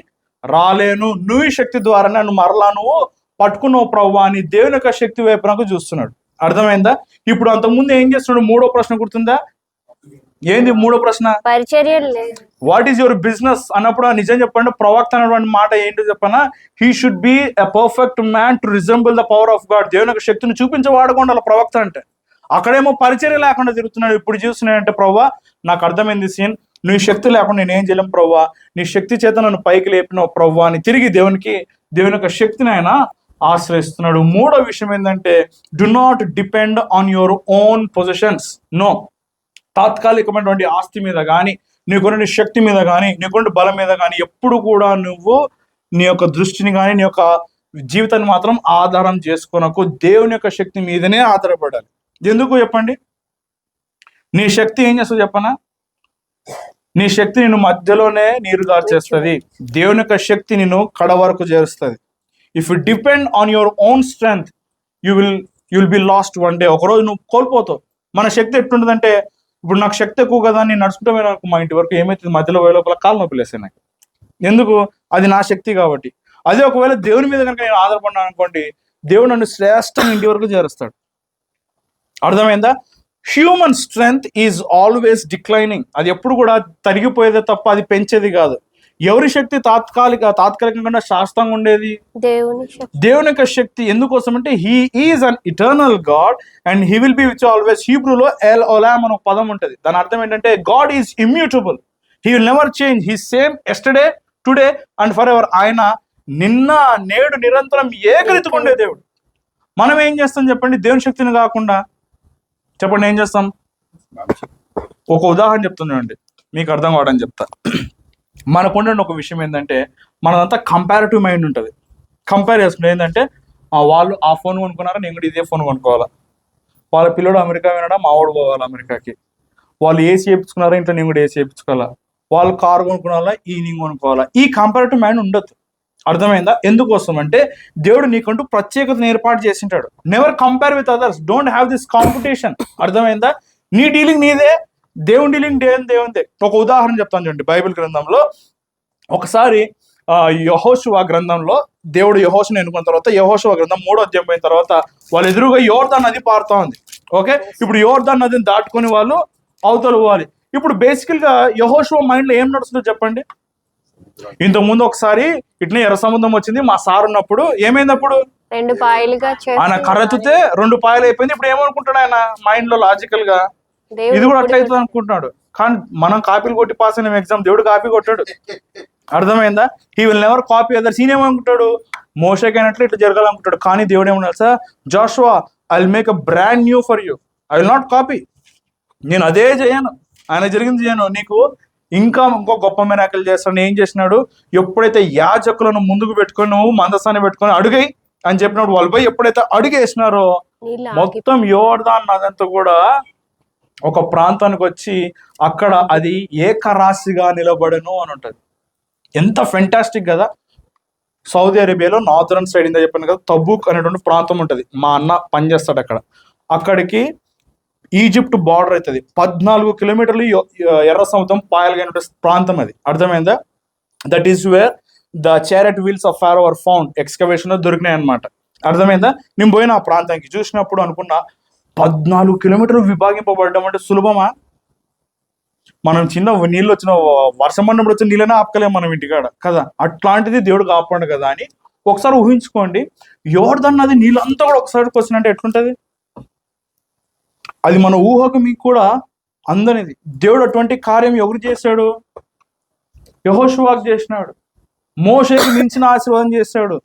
రాలేను. నువ్వు శక్తి ద్వారా నన్ను మరలా నువ్వు పట్టుకున్నావు ప్రభువా అని దేవుని యొక్క శక్తి వైపు నాకు చూస్తున్నాడు. అర్థమైందా? ఇప్పుడు అంతకుముందు ఏం చేస్తున్నాడు? 3వ ప్రశ్న గుర్తుందా? ఏంది మూడో ప్రశ్న? పరిచర్యలు లేదు. వాట్ ఈస్ యువర్ బిజినెస్ అన్నప్పుడు నిజం చెప్పండి, ప్రవక్త అనేటువంటి మాట ఏంటో చెప్పనా? He should be a perfect man to resemble the power of God. దేవుని యొక్క శక్తిని చూపించవాడకుండా అలా ప్రవక్త అంటే. అక్కడేమో పరిచర్య లేకుండా తిరుగుతున్నాడు. ఇప్పుడు చూస్తున్నాడంటే, ప్రవ్వా నాకు అర్థమైంది సీన్, నీ శక్తి లేకుండా నేను ఏం చేయలేం ప్రవ్వా, నీ శక్తి చేత నన్ను పైకి లేపినావు ప్రవ్వా అని తిరిగి దేవుని యొక్క శక్తిని ఆయన ఆశ్రయిస్తున్నాడు. మూడో విషయం ఏంటంటే, do not depend on your own positions. No, తాత్కాలికమైనటువంటి ఆస్తి మీద కానీ, నీకున్న శక్తి మీద కానీ, నీకున్న బలం మీద కానీ ఎప్పుడు కూడా నువ్వు నీ యొక్క దృష్టిని కానీ నీ యొక్క జీవితాన్ని మాత్రం ఆధారం చేసుకోనకు. దేవుని యొక్క శక్తి మీదనే ఆధారపడాలి. ఎందుకు చెప్పండి? నీ శక్తి ఏం చేస్తుంది చెప్పనా? నీ శక్తి నిన్ను మధ్యలోనే నీరు గార్చేస్తుంది. దేవుని యొక్క శక్తి నిన్ను కడ వరకు చేరుస్తుంది. If you depend on your own strength you will be lost one day. ఒకరోజు నువ్వు కోల్పోతావు. మన శక్తి ఎట్లుంటుందంటే, ఇప్పుడు నాకు శక్తి ఎక్కువ కదా, నేను నడుచుకుంటూ పోయినాను మా ఇంటి వరకు, ఏమైతుంది మధ్యలో పోయే లోపల కాలు నొప్పి లేస్తాయి నాకు. ఎందుకు? అది నా శక్తి కాబట్టి. అదే ఒకవేళ దేవుని మీద కనుక నేను ఆధారపడినాను అనుకోండి, దేవుడు నన్ను శ్రేష్టంగా ఇంటి వరకు చేరుస్తాడు. అర్థమైందా? Human strength is always declining. అది ఎప్పుడు కూడా తరిగిపోయేదే తప్ప అది పెంచేది కాదు. ఎవరి శక్తి తాత్కాలికంగా శాస్త్రంగా ఉండేది? దేవుని యొక్క శక్తి. ఎందుకోసం అంటే he is an eternal God and he will be with always. హీబ్రూలో ఎల్ ఒలామ్ అనే ఒక పదం ఉంటుంది. దాని అర్థం ఏంటంటే, God is immutable, he will never change, he same yesterday today and forever. ఆయన నిన్న నేడు నిరంతరం ఏకరీతిగా ఉండే దేవుడు. మనం ఏం చేస్తాం చెప్పండి? దేవుని శక్తిని కాకుండా చెప్పండి ఏం చేస్తాం? ఒక ఉదాహరణ చెప్తున్నానండి, మీకు అర్థం కావడానికి చెప్తా. మనకుండే ఒక విషయం ఏంటంటే, మనదంతా కంపారిటివ్ మైండ్ ఉంటుంది. కంపేర్ చేసుకుంటే ఏంటంటే, వాళ్ళు ఆ ఫోన్ కొనుక్కున్నారా, నేను కూడా ఇదే ఫోన్ కొనుక్కోవాలా. వాళ్ళ పిల్లడు అమెరికా వినడా, మావాడు పోవాలి అమెరికాకి. వాళ్ళు ఏసీ వేయించుకున్నారా, ఇంట్లో నేను కూడా ఏసీ వేయించుకోవాలా. వాళ్ళు కారు కొనుక్కున్నారా, నేను కొనుక్కోవాలా. ఈ కంపారిటివ్ మైండ్ ఉండదు. అర్థమైందా? ఎందుకోసం అంటే, దేవుడు నీకంటూ ప్రత్యేకతను ఏర్పాటు చేసింటాడు. Never compare with others, don't have this competition. అర్థమైందా? నీ డీలింగ్ నీదే, దేవుని డీలింగ్ దేవునిదే. ఒక ఉదాహరణ చెప్తాను చూడండి. బైబిల్ గ్రంథంలో ఒకసారి యెహోషువ గ్రంథంలో దేవుడు యెహోషును ఎన్నుకున్న తర్వాత, యెహోషువ గ్రంథం 3వ అధ్యాయం అయిన తర్వాత వాళ్ళ ఎదురుగా యోర్దాన్ నది పారుతా ఉంది. ఓకే, ఇప్పుడు యోర్దాన్ నదిని దాటుకొని వాళ్ళు అవతల పోవాలి. ఇప్పుడు బేసికల్ గా యెహోషువ మైండ్ లో ఏం నడుస్తుందో చెప్పండి. ఇంతకు ముందు ఒకసారి ఇట్లా ఎర్ర సముద్రం వచ్చింది, మా సార్ ఉన్నప్పుడు ఏమైంది? అప్పుడు 2 పాయలుగా ఆయన కర్రతుతే 2 పాయలు అయిపోయింది. ఇప్పుడు ఏమనుకుంటాడు ఆయన మైండ్ లో లాజికల్ గా, ఇది కూడా అట్లా అవుతుంది అనుకుంటున్నాడు. కానీ మనం కాపీలు కొట్టి పాస్ అయిన ఎగ్జామ్, దేవుడు కాపీ కొట్టాడు. అర్థమైందా? He will never copy others. ఈయన ఏమనుకుంటాడు? మోషకైనట్లు ఇట్లా జరగాలనుకుంటాడు. కానీ దేవుడు ఏమన్నాడు? Sir Joshua, I will make a brand new for you, I will not copy. నేను అదే చేయను, ఆయన జరిగింది చేయను, నీకు ఇంకా ఇంకో గొప్ప మిరాకిల్ చేస్తాను. ఏం చేసినాడు? ఎప్పుడైతే యాజకులను ముందుకు పెట్టుకొని నువ్వు మందసాన్ని పెట్టుకొని అడుగై అని చెప్పినప్పుడు, వాళ్ళు పోయి ఎప్పుడైతే అడుగేసినారో మొత్తం యోర్దాన్ నదంతా కూడా ఒక ప్రాంతానికి వచ్చి అక్కడ అది ఏకరాశిగా నిలబడను అని ఉంటుంది. ఎంత ఫెంటాస్టిక్ కదా. సౌదీ అరేబియాలో నార్థరన్ సైడ్ ఇందా చెప్పాను కదా, తబూక్ అనేటువంటి ప్రాంతం ఉంటుంది. మా అన్న పనిచేస్తాడు అక్కడ. అక్కడికి ఈజిప్ట్ బార్డర్ అవుతుంది. 14 కిలోమీటర్లు ఎర్ర సముద్రం పాయలుగా ప్రాంతం అది. అర్థమైందా? That is where the chariot wheels of Pharaoh are found. Excavation లో దొరికినాయి అనమాట. అర్థమైందా? నేను పోయిన ఆ ప్రాంతానికి చూసినప్పుడు అనుకున్నా, 14 కిలోమీటర్లు విభాగింపబడడం అంటే సులభమా? మనం చిన్న నీళ్ళు వచ్చిన వర్షం పడినప్పుడు వచ్చిన నీళ్ళనే ఆపకలేము మనం ఇంటికాడ కదా. అట్లాంటిది దేవుడు కాపాడు కదా అని ఒకసారి ఊహించుకోండి. యోర్దాన్ నది నీళ్ళంతా కూడా ఒకసారికి వచ్చినట్టు ఎట్లుంటది? అది మన ఊహకు మీకు కూడా అందనిది. దేవుడు అటువంటి కార్యం ఎవరు చేశాడు? యెహోషువాకు చేసినాడు. మోషేకి మించిన ఆశీర్వాదం చేశాడు.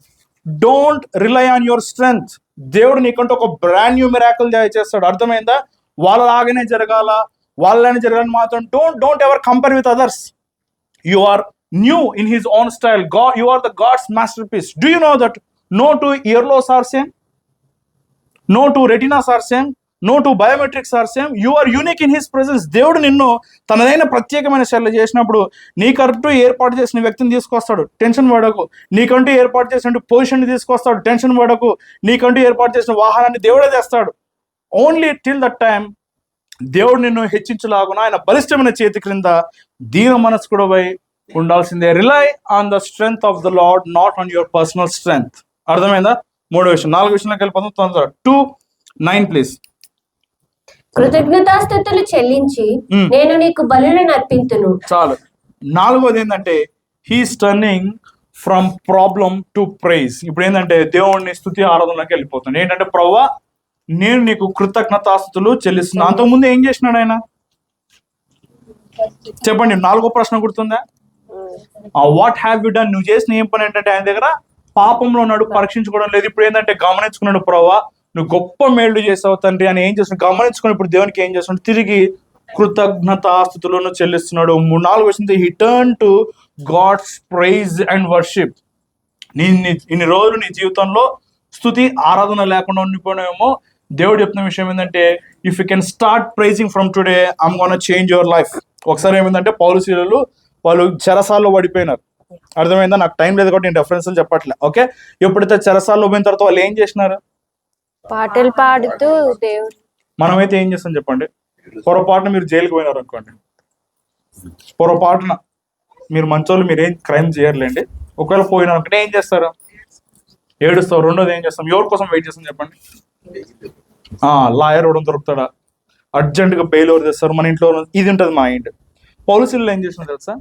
Don't rely on your strength. దేవుడు నీకంటే ఒక బ్రాండ్ న్యూ మిరాకిల్ చేస్తాడు. అర్థమైందా? వాళ్ళలాగానే జరగాల, వాళ్ళని జరగాలని మాత్రం don't ever compare with others. You are new in his own style. You are the God's masterpiece. Do you know that no two earlobes are same, no two retinas are same, no two biometrics are same. You are unique in his presence. దేవుడు నిన్ను తనదైన ప్రత్యేకమైన శైలి చేసినప్పుడు నీకంటూ ఏర్పాటు చేసిన వ్యక్తిని తీసుకొస్తాడు, టెన్షన్ పడకు. నీకంటూ ఏర్పాటు చేసిన పొజిషన్ తీసుకొస్తాడు, టెన్షన్ పడకు. నీకంటూ ఏర్పాటు చేసిన వాహనాన్ని దేవుడే తెస్తాడు. ఓన్లీ టిల్ దట్ టైం దేవుడు నిన్ను హెచ్చించలాగున ఆయన బలిష్టమైన చేతి క్రింద దీన మనస్కుడవై ఉండాల్సిందే. Rely on the strength of the lord, not on your personal strength. అర్థమైందా? 3వ విషయం. 4వ విషయంలోకి వెళ్ళిపోతాం తొందరగా. 2:9 ప్లీజ్. కృతజ్ఞతాస్తుతులు చెల్లించి నేను నీకు బలులను అర్పింతును. చాలు. 4వది ఏంటంటే he's turning from problem to praise. ఇప్పుడు ఏంటంటే దేవుడిని స్తుతి ఆరాధనలోకి వెళ్ళిపోతుంది. ఏంటంటే ప్రభువా నేను నీకు కృతజ్ఞతాస్తుతులు చెల్లిస్తున్నా. అంతకుముందు ఏం చేసినాడు ఆయన చెప్పండి. 4వ ప్రశ్న గుర్తుందా? What have you done? నువ్వు చేసిన ఏం పని ఏంటంటే ఆయన దగ్గర పాపంలో ఉన్నాడు, పరీక్షించుకోవడం లేదు. ఇప్పుడు ఏంటంటే గమనించుకున్నాడు, ప్రభువా నువ్వు గొప్ప మేళ్లు చేసావు తండ్రి అని ఏం చేస్తున్నాడు గమనించుకుని ఇప్పుడు దేవునికి ఏం చేస్తున్నాడు, తిరిగి కృతజ్ఞతాస్తుతులను చెల్లిస్తున్నాడు. 4 వచ్చింది he turn to God's praise and worship. ఇన్ని రోజులు నీ జీవితంలో స్తుతి ఆరాధన లేకుండా ఉండిపోయినామేమో. దేవుడు చెప్తున్న విషయం ఏంటంటే if you can start praising from today I'm gonna change your life. ఒకసారి ఏమైందంటే పౌలు శీలలు వాళ్ళు చెరసాల్లో పడిపోయినారు. అర్థమైందా? నాకు టైం లేదు కాబట్టి నేను రెఫరెన్స్లు చెప్పట్లే. ఓకే, ఎప్పుడైతే చెరసాల్లో పోయిన తర్వాత వాళ్ళు ఏం చేసినారు? పాటలు పాడుతూ దేవుడు. మనమైతే ఏం చేస్తాం చెప్పండి? పొరపాటున మీరు జైలుకి పోయినారు అనుకోండి, పొరపాటున మీరు మంచోళ్ళు, మీరు ఏం క్రైమ్ చేయర్లేండి. ఒకవేళ పోయినారు అనుకుంటే ఏం చేస్తారు? ఏడుస్తారు. రెండోది ఏం చేస్తాం? ఎవరి కోసం వెయిట్ చేస్తాం చెప్పండి? లాయర్ ఎవడం దొరుకుతాడా, అర్జెంటుగా బెయిల్ ఎవరు చేస్తారు, మన ఇంట్లో ఇది ఉంటుంది మైండ్. పోలీసులు ఏం చేస్తున్నారు తెలుసా?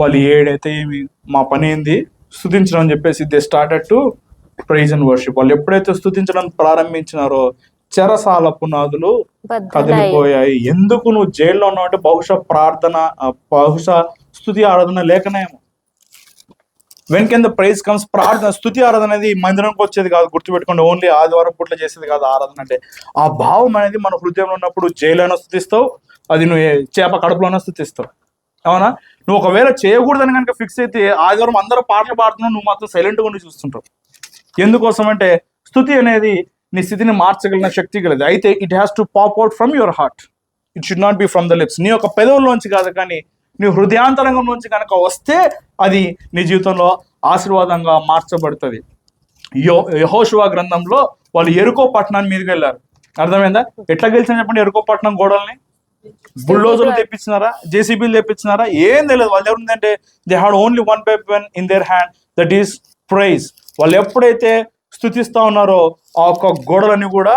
వాళ్ళు ఏడైతే ఏమి మా పని ఏంది స్తుతించడం అని చెప్పేసి they started to praise and worship. వాళ్ళు ఎప్పుడైతే స్తుతించడం ప్రారంభించినారో చెరసాల పునాదులు కదిలిపోయాయి. ఎందుకు నువ్వు జైల్లో ఉన్నావు అంటే బహుశా ప్రార్థన, బహుశా స్తుతి ఆరాధన లేకనేమో. When can the praise comes, ప్రార్థన స్తుతి ఆరాధన అనేది మందిరంకి వచ్చేది కాదు, గుర్తుపెట్టుకోండి. ఓన్లీ ఆదివారం పూట్ల చేసేది కాదు ఆరాధన అంటే. ఆ భావం అనేది మన హృదయంలో ఉన్నప్పుడు జైల్లోనే స్తుతిస్తావు, అది నువ్వు చేప కడుపులోనే స్థుతిస్తావు. అవునా? నువ్వు ఒకవేళ చేయకూడదని కనుక ఫిక్స్ అయితే ఆదివారం అందరూ పాటలు పాడుతున్నావు, నువ్వు మాత్రం సైలెంట్గా ఉండి చూస్తుంటావు. ఎందుకోసం అంటే స్తుతి అనేది నీ స్థితిని మార్చగలిగిన శక్తి కలిగింది. అయితే it has to pop out from your heart, it should not be from the lips. నీ యొక్క పెదవుల్లోంచి కాదు, కానీ నీ హృదయాంతరంగం నుంచి కనుక వస్తే అది నీ జీవితంలో ఆశీర్వాదంగా మార్చబడుతుంది. యెహోషువ గ్రంథంలో వాళ్ళు ఎరుకో పట్టణాన్ని మీదకి వెళ్ళారు. అర్థమైందా? ఎట్లా గెలిచిన చెప్పండి? ఎరుకో పట్టణం గోడల్ని బుల్డోజర్లు తెప్పించినారా, జేసీబీలు తెప్పించినారా? ఏం తెలియదు. వాళ్ళు ఎవరుందంటే they had only one weapon in their hand, that is praise. వాళ్ళు ఎప్పుడైతే స్తుతిస్తా ఉన్నారో ఆ ఒక్క గోడలన్నీ కూడా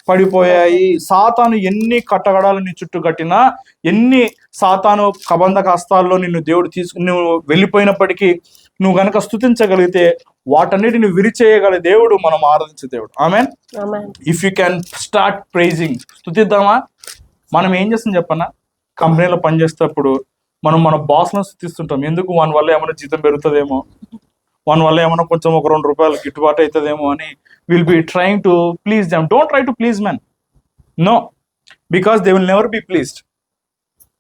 పడిపోయాయి. సాతాను ఎన్ని కట్టగడాలు నీ చుట్టూ కట్టినా, ఎన్ని సాతాను కబంధక హస్తాల్లో నిన్ను దేవుడు నువ్వు వెళ్ళిపోయినప్పటికీ నువ్వు గనక స్తుతించగలిగితే వాటన్నిటిని విరిచేయగలిగే దేవుడు మనం ఆరాధించే దేవుడు. ఆమెన్. If you can start praising. స్తుతిద్దామా? మనం ఏం చేస్తాం చెప్పన్నా? కంపెనీలో పనిచేసేటప్పుడు మనం మన బాస్లను స్తుతిస్తుంటాం. ఎందుకు? వాని వల్ల ఏమైనా జీతం పెరుగుతుందేమో, వాని వల్ల ఏమైనా కొంచెం ఒక 2 రూపాయలు గిట్టుబాటు అవుతుందేమో అని will be trying to please them. Don't try to please men, no, because they will never be pleased.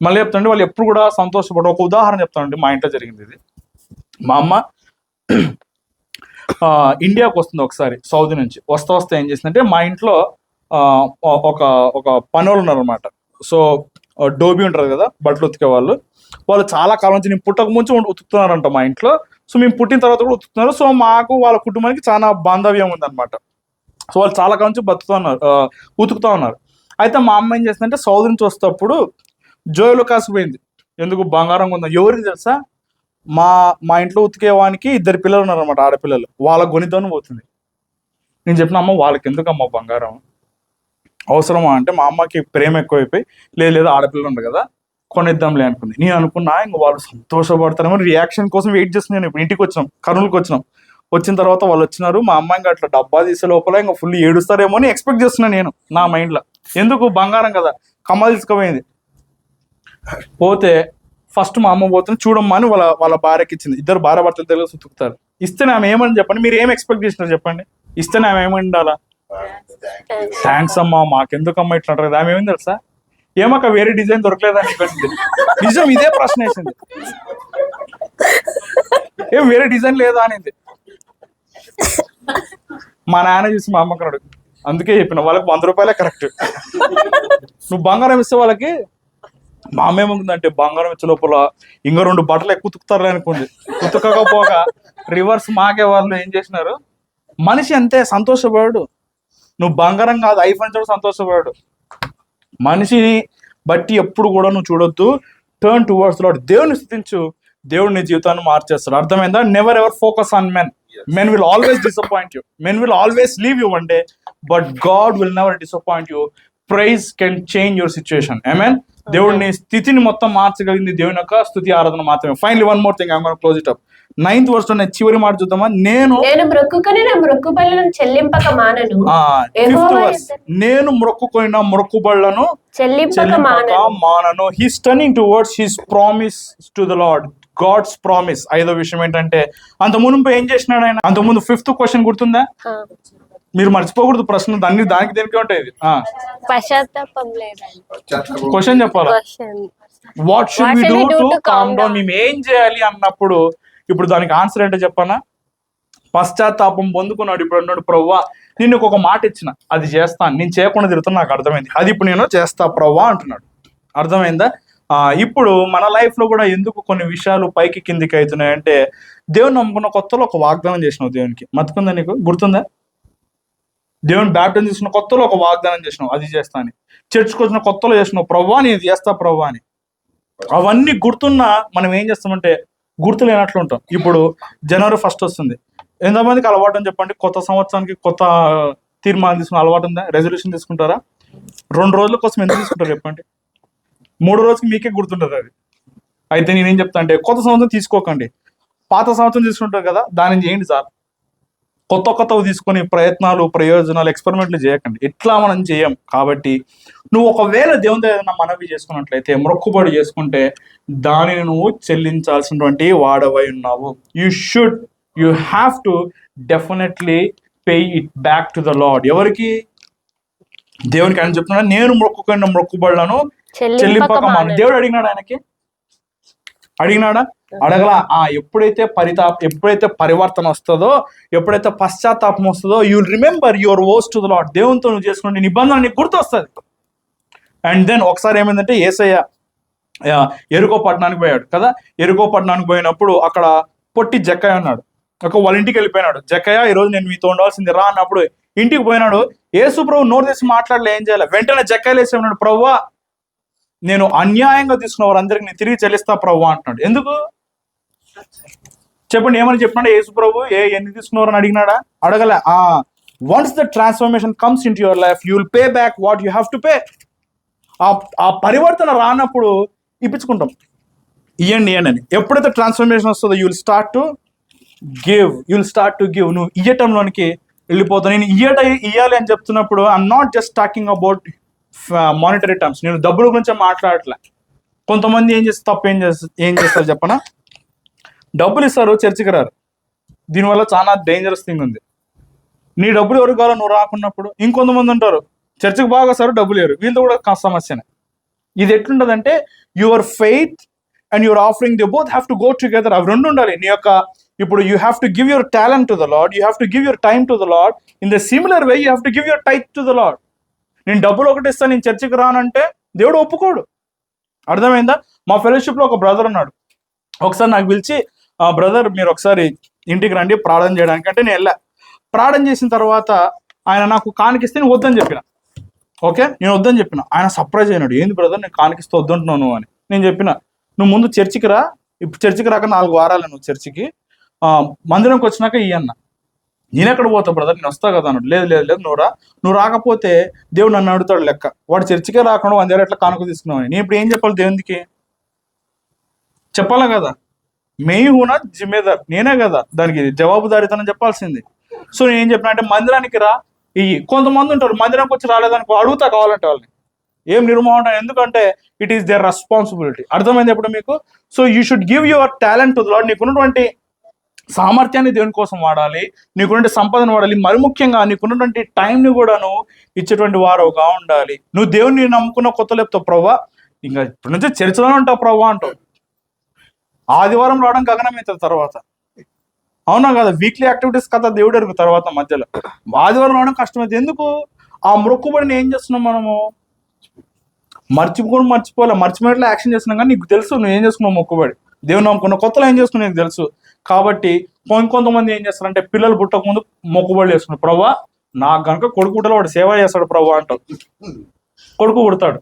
మళ్ళీ చెప్తాండి, వాళ్ళు ఎప్పుడు కూడా సంతోషపడరు. ఒక ఉదాహరణ చెప్తానండి, మా ఇంట్లో జరిగింది ఇది. మా అమ్మ ఇండియాకి వస్తుంది ఒకసారి సౌదీ నుంచి. వస్తే ఏం చేసిందంటే మా ఇంట్లో ఒక పనులు ఉన్నారు అనమాట. సో డోబీ ఉంటారు కదా బట్టలు ఉతికే వాళ్ళు చాలా కాలం నుంచి, నేను పుట్టక ముందు ఉతుకుతున్నారంట మా ఇంట్లో. సో మేము పుట్టిన తర్వాత కూడా ఉతుకుతున్నారు. సో మాకు వాళ్ళ కుటుంబానికి చాలా బాంధవ్యం ఉందన్నమాట. సో వాళ్ళు చాలా కాలం నుంచి ఉతుకుతా ఉన్నారు. అయితే మా అమ్మ ఏం చేస్తుందంటే సౌదీ నుంచి వస్తేప్పుడు జోయలో కాసిపోయింది. ఎందుకు? బంగారం ఉందా. ఎవరికి తెలుసా? మా ఇంట్లో ఉతికేవానికి 2 పిల్లలు ఉన్నారనమాట, ఆడపిల్లలు. వాళ్ళకి కొనిద్దామని పోతుంది. నేను చెప్పిన అమ్మ వాళ్ళకి ఎందుకమ్మా బంగారం, అవసరమా అంటే మా అమ్మకి ప్రేమ ఎక్కువైపోయి లేదు ఆడపిల్లలు ఉంది కదా కొనిద్దాంలే అనుకుంది. నేను అనుకున్నా ఇంక వాళ్ళు సంతోషపడతారేమో, రియాక్షన్ కోసం వెయిట్ చేస్తున్నాను. ఇప్పుడు ఇంటికి వచ్చినాం, కర్నూలుకి వచ్చినాం. వచ్చిన తర్వాత వాళ్ళు వచ్చినారు, మా అమ్మ ఇంకా అట్లా డబ్బా తీసే లోపల ఇంకా ఫుల్ ఏడుస్తారేమో అని ఎక్స్పెక్ట్ చేస్తున్నాను నేను నా మైండ్లో. ఎందుకు? బంగారం కదా, కమ్మ తీసుకుపోయింది. పోతే ఫస్ట్ మా అమ్మ పోతుంది, చూడమ్మా అని వాళ్ళ భార్యకి ఇచ్చింది. 2 భార్య భర్తలు తెలుగు ఉతుకుతారు. ఇస్తేనే ఆమె ఏమని చెప్పండి? మీరు ఏం ఎక్స్పెక్ట్ చేసినారు చెప్పండి? ఇస్తేనే ఆమె ఏమని ఉండాలా? థ్యాంక్స్ అమ్మా, మాకెందుకమ్మా ఇట్లా అంటారు కదా. ఆమె ఏమైంది తెలుసా? ఏమక్క వేరే డిజైన్ దొరకలేదని నిజం ఇదే ప్రశ్న వేసింది. ఏం వేరే డిజైన్ లేదా అనింది. మా నాన్న చూసి మా అమ్మకి అన్నాడు, అందుకే చెప్పిన వాళ్ళకి 100 రూపాయలే కరెక్ట్. నువ్వు బంగారం ఇస్తే వాళ్ళకి. మా అమ్మ ఏమనుకుందంటే బంగారం ఇచ్చే లోపల ఇంకా 2 బట్టలు ఎక్కువ ఉతుకుతారులే అనుకుంది. ఉతకకపోగా రివర్స్ మాకే వాళ్ళు ఏం చేసినారు. మనిషి అంతే, సంతోషపడు. నువ్వు బంగారం కాదు, ఐఫోన్ చూడ సంతోషపడు. మనిషిని బట్టి ఎప్పుడు కూడా నువ్వు చూడొద్దు. Turn towards Lord. దేవుని స్థుతించు, దేవుడు నీ జీవితాన్ని మార్చేస్తాడు. అర్థమైందా? Never ever focus on men. Men will always disappoint you, men will always leave you one day, but God will never disappoint you. Praise can change your situation. ఆమేన్. దేవుడిని స్థితిని మొత్తం మార్చగలిగింది దేవుని యొక్క స్తుతి ఆరాధన మాత్రమే. Finally one more thing, I am gonna close it up. 9th verse లో చివరి మాట చూద్దామా. నేను మొక్కుకొని నా మొక్కుబడులను చెల్లింపక మానను. 5th verse, నేను మొక్కుకొనిన మొక్కుబడులను చెల్లింపక మానను. He's turning towards his promise to the Lord, God's promise. 5వ విషయం ఏంటంటే, అంత ముందు ఏం చేసినాడు ఆయన? అంత ముందు 5th క్వశ్చన్ గుర్తుందా? మీరు మర్చిపోకూడదు ప్రశ్న, దానికి దేనికి ఉంటాయి. పశ్చాత్తాపం లేదండి. క్వశ్చన్ చెప్పాలా? What should we do to calm down? మేము ఏం చేయాలి అన్నప్పుడు ఇప్పుడు దానికి ఆన్సర్ ఏంటో చెప్పనా? పశ్చాత్తాపం పొందుకున్నాడు. ఇప్పుడు అన్నాడు, ప్రవ్వా నేను ఒక మాట ఇచ్చిన, అది చేస్తాను, నేను చేయకుండా తిరుగుతాను, నాకు అర్థమైంది, అది ఇప్పుడు నేను చేస్తా ప్రవ్వా అంటున్నాడు. అర్థమైందా? ఇప్పుడు మన లైఫ్ లో కూడా ఎందుకు కొన్ని విషయాలు పైకి కిందికి అవుతున్నాయి అంటే, దేవుని నమ్ముకున్న కొత్తలో ఒక వాగ్దానం చేసినావు దేవునికి. మతుకుందా? నీకు గుర్తుందా? దేవుని బ్యాప్టిజం చేసిన కొత్తలో ఒక వాగ్దానం చేసినావు, అది చేస్తా అని. చర్చ్కి వచ్చిన కొత్తలో చేసినావు, ప్రవ్వా నేను చేస్తా ప్రవ్వా అని. అవన్నీ గుర్తున్నా మనం ఏం చేస్తామంటే గుర్తు లేనట్లు ఉంటాం. ఇప్పుడు January 1st వస్తుంది. ఎంతమందికి అలవాటు అని చెప్పండి? కొత్త సంవత్సరానికి కొత్త తీర్మానం తీసుకున్న అలవాటు ఉందా? రెజల్యూషన్ తీసుకుంటారా? 2 రోజుల కోసం ఎందుకు తీసుకుంటారు చెప్పండి? 3 రోజుకి మీకే గుర్తుంటుంది అది. అయితే నేనేం చెప్తా అంటే, కొత్త సంవత్సరం తీసుకోకండి, పాత సంవత్సరం తీసుకుంటారు కదా, దాన్ని చేయండి సార్. కొత్తవి తీసుకొని ప్రయత్నాలు, ప్రయోజనాలు, ఎక్స్పెరిమెంట్లు చేయకండి. ఇట్లా మనం చేయం. కాబట్టి నువ్వు ఒకవేళ దేవుని ఏదైనా మనవి చేసుకున్నట్లయితే, మొక్కుబడి చేసుకుంటే దానిని నువ్వు చెల్లించాల్సినటువంటి వాడవై ఉన్నావు. You have to definitely pay it back to the lord. ఎవరికి? దేవునికి. ఆయన చెప్తున్నా, నేను మొక్కుకున్న మొక్కుబడులను చెల్లింపక మాను. దేవుడు అడిగినాడు ఆయనకి? అడిగినాడా? అడగలా. ఎప్పుడైతే పరివర్తన వస్తుందో, ఎప్పుడైతే పశ్చాత్తాపం వస్తుందో, you remember your vows to the lord. దేవునితో నువ్వు చేసుకునే నిబంధన నీకు గుర్తు వస్తుంది. అండ్ దెన్ ఒకసారి ఏమైందంటే, యేసయ్య ఎరుకో పట్టణానికి పోయాడు కదా. ఎరుకో పట్టణానికి పోయినప్పుడు అక్కడ పొట్టి జక్కయ్య ఉన్నాడు. వాళ్ళ ఇంటికి వెళ్ళిపోయినాడు. జక్కయ్య, ఈరోజు నేను మీతో ఉండవలసింది రా అన్నప్పుడు ఇంటికి పోయినాడు. యేసు ప్రభు నోరు తెచ్చి మాట్లాడలే, ఏం చేయాలి? వెంటనే జక్కయ్య లేచి ఉన్నాడు, ప్రవ్వా నేను అన్యాయంగా తీసుకున్న వారందరికి నేను తిరిగి చెల్లిస్తా ప్రవ్వా అంటున్నాడు. ఎందుకు చెప్పండి? ఏమని చెప్పినాడు యేసు ప్రభు? ఎన్ని తీసుకున్నారు అని అడిగినాడా? అడగలే. Once the transformation comes in to your life, you will pay back what you have to pay. ఆ పరివర్తన రానప్పుడు ఇప్పించుకుంటాం, ఇయ్యండి అని. ఎప్పుడైతే ట్రాన్స్ఫర్మేషన్ వస్తుందో, you will start to give. నువ్వు ఇయ్యటంలోనికి వెళ్ళిపోతావు. నేను ఇయ్యాలి అని చెప్తున్నప్పుడు I'm not just talking about monetary terms. నేను డబ్బుల గురించి మాట్లాడట్లే. కొంతమంది ఏం చేస్తారు చెప్పనా? డబ్బులు ఇస్తారు, చర్చికి రారు. దీనివల్ల చాలా డేంజరస్ థింగ్ ఉంది. నీ డబ్బులు ఎవరికి కావాలో నువ్వు రాకున్నప్పుడు ఇంకొంతమంది ఉంటారు, చర్చికి బాగా వస్తారు, డబ్బులు లేరు. వీళ్ళతో కూడా సమస్యనే. ఇది ఎట్లుంటదంటే, your faith and your offering, they both have to go together. అవి రెండు ఉండాలి. నీ యొక్క ఇప్పుడు you have to give your talent to the Lord, you have to give your time to the Lord. In the similar way you have to give your time to the Lord. నేను డబ్బులు ఒకటి ఇస్తాను, నేను చర్చికి రానంటే దేవుడు ఒప్పుకోడు. అర్థమైందా? మా ఫెలోషిప్ లో ఒక బ్రదర్ ఉన్నాడు. ఒకసారి నాకు పిలిచి, బ్రదర్ మీరు ఒకసారి ఇంటికి రండి ప్రార్థన చేయడానికి అంటే నేను వెళ్ళా. ప్రార్థన చేసిన తర్వాత ఆయన నాకు కానికిస్తే నేను వద్దని చెప్పిన. ఓకే, నేను వద్దని చెప్పిన. ఆయన సర్ప్రైజ్ అయినాడు, ఏంది బ్రదర్ నేను కానికిస్తే వద్దంటున్నాను అని. నేను చెప్పిన, నువ్వు ముందు చర్చికి రా, ఇప్పుడు చర్చికి రాక 4 వారాలు నువ్వు చర్చికి, మందిరంకి వచ్చినాక ఇయ్యన్న. నేను ఎక్కడ పోతా బ్రదర్, నేను వస్తా కదా అన్నాడు. లేదు నువ్వు రాకపోతే దేవుడు నన్ను అడుగుతాడు లెక్క. వాడు చర్చికే రాకుండా 100 ఎట్లా కానుక తీసుకున్నావు అని. నేను ఇప్పుడు ఏం చెప్పాలి దేవునికి? చెప్పాలా కదా? మేహూనా జిమ్మేదార్, నేనే కదా దానికి జవాబుదారీతనం చెప్పాల్సింది. సో నేను ఏం చెప్పిన అంటే, మందిరానికి రా ఇయ్యి. కొంతమంది ఉంటారు మందిరానికి వచ్చి రాలేదనుకో, అడుగుతా కావాలంటే వాళ్ళని, ఏం నిర్మోహం. ఎందుకంటే ఇట్ ఈస్ దేర్ రెస్పాన్సిబిలిటీ. అర్థమైంది ఎప్పుడు మీకు? So you should give your talent to the lord. నీకున్నటువంటి సామర్థ్యాన్ని దేవుని కోసం వాడాలి, నీకున్నటువంటి సంపదను వాడాలి, మరి ముఖ్యంగా నీకున్నటువంటి టైంని కూడా నువ్వు ఇచ్చేటువంటి వారుగా ఉండాలి. నువ్వు దేవుని నమ్ముకున్న కొత్త లేపుతావు, ప్రవ్వా ఇంకా ఇప్పటి నుంచి చర్చలోనే ఉంటావు ప్రవ్వా అంటావు. ఆదివారం రావడం గగనం అవుతుంది తర్వాత, అవునా కదా? వీక్లీ యాక్టివిటీస్ కదా దేవుడు ఎరుగు తర్వాత మధ్యలో ఆదివారం రావడం కష్టమైంది. ఎందుకు? ఆ మొక్కుబడిని ఏం చేస్తున్నాం మనము? మర్చిపోయినట్లు యాక్షన్ చేస్తున్నాం. కానీ నీకు తెలుసు నువ్వు ఏం చేసుకున్నావు మొక్కుబడి. దేవుని నమ్ముకున్న కొత్తలో ఏం చేసుకున్నావు నీకు తెలుసు. కాబట్టి కొంతమంది ఏం చేస్తారంటే, పిల్లలు పుట్టక ముందు మొక్కుబడి చేసుకున్నారు, ప్రవ్వా నాకు కనుక కొడుకు పుట్టలో వాడు సేవ చేస్తాడు ప్రవ్వా అంటావు. కొడుకు పుడతాడు,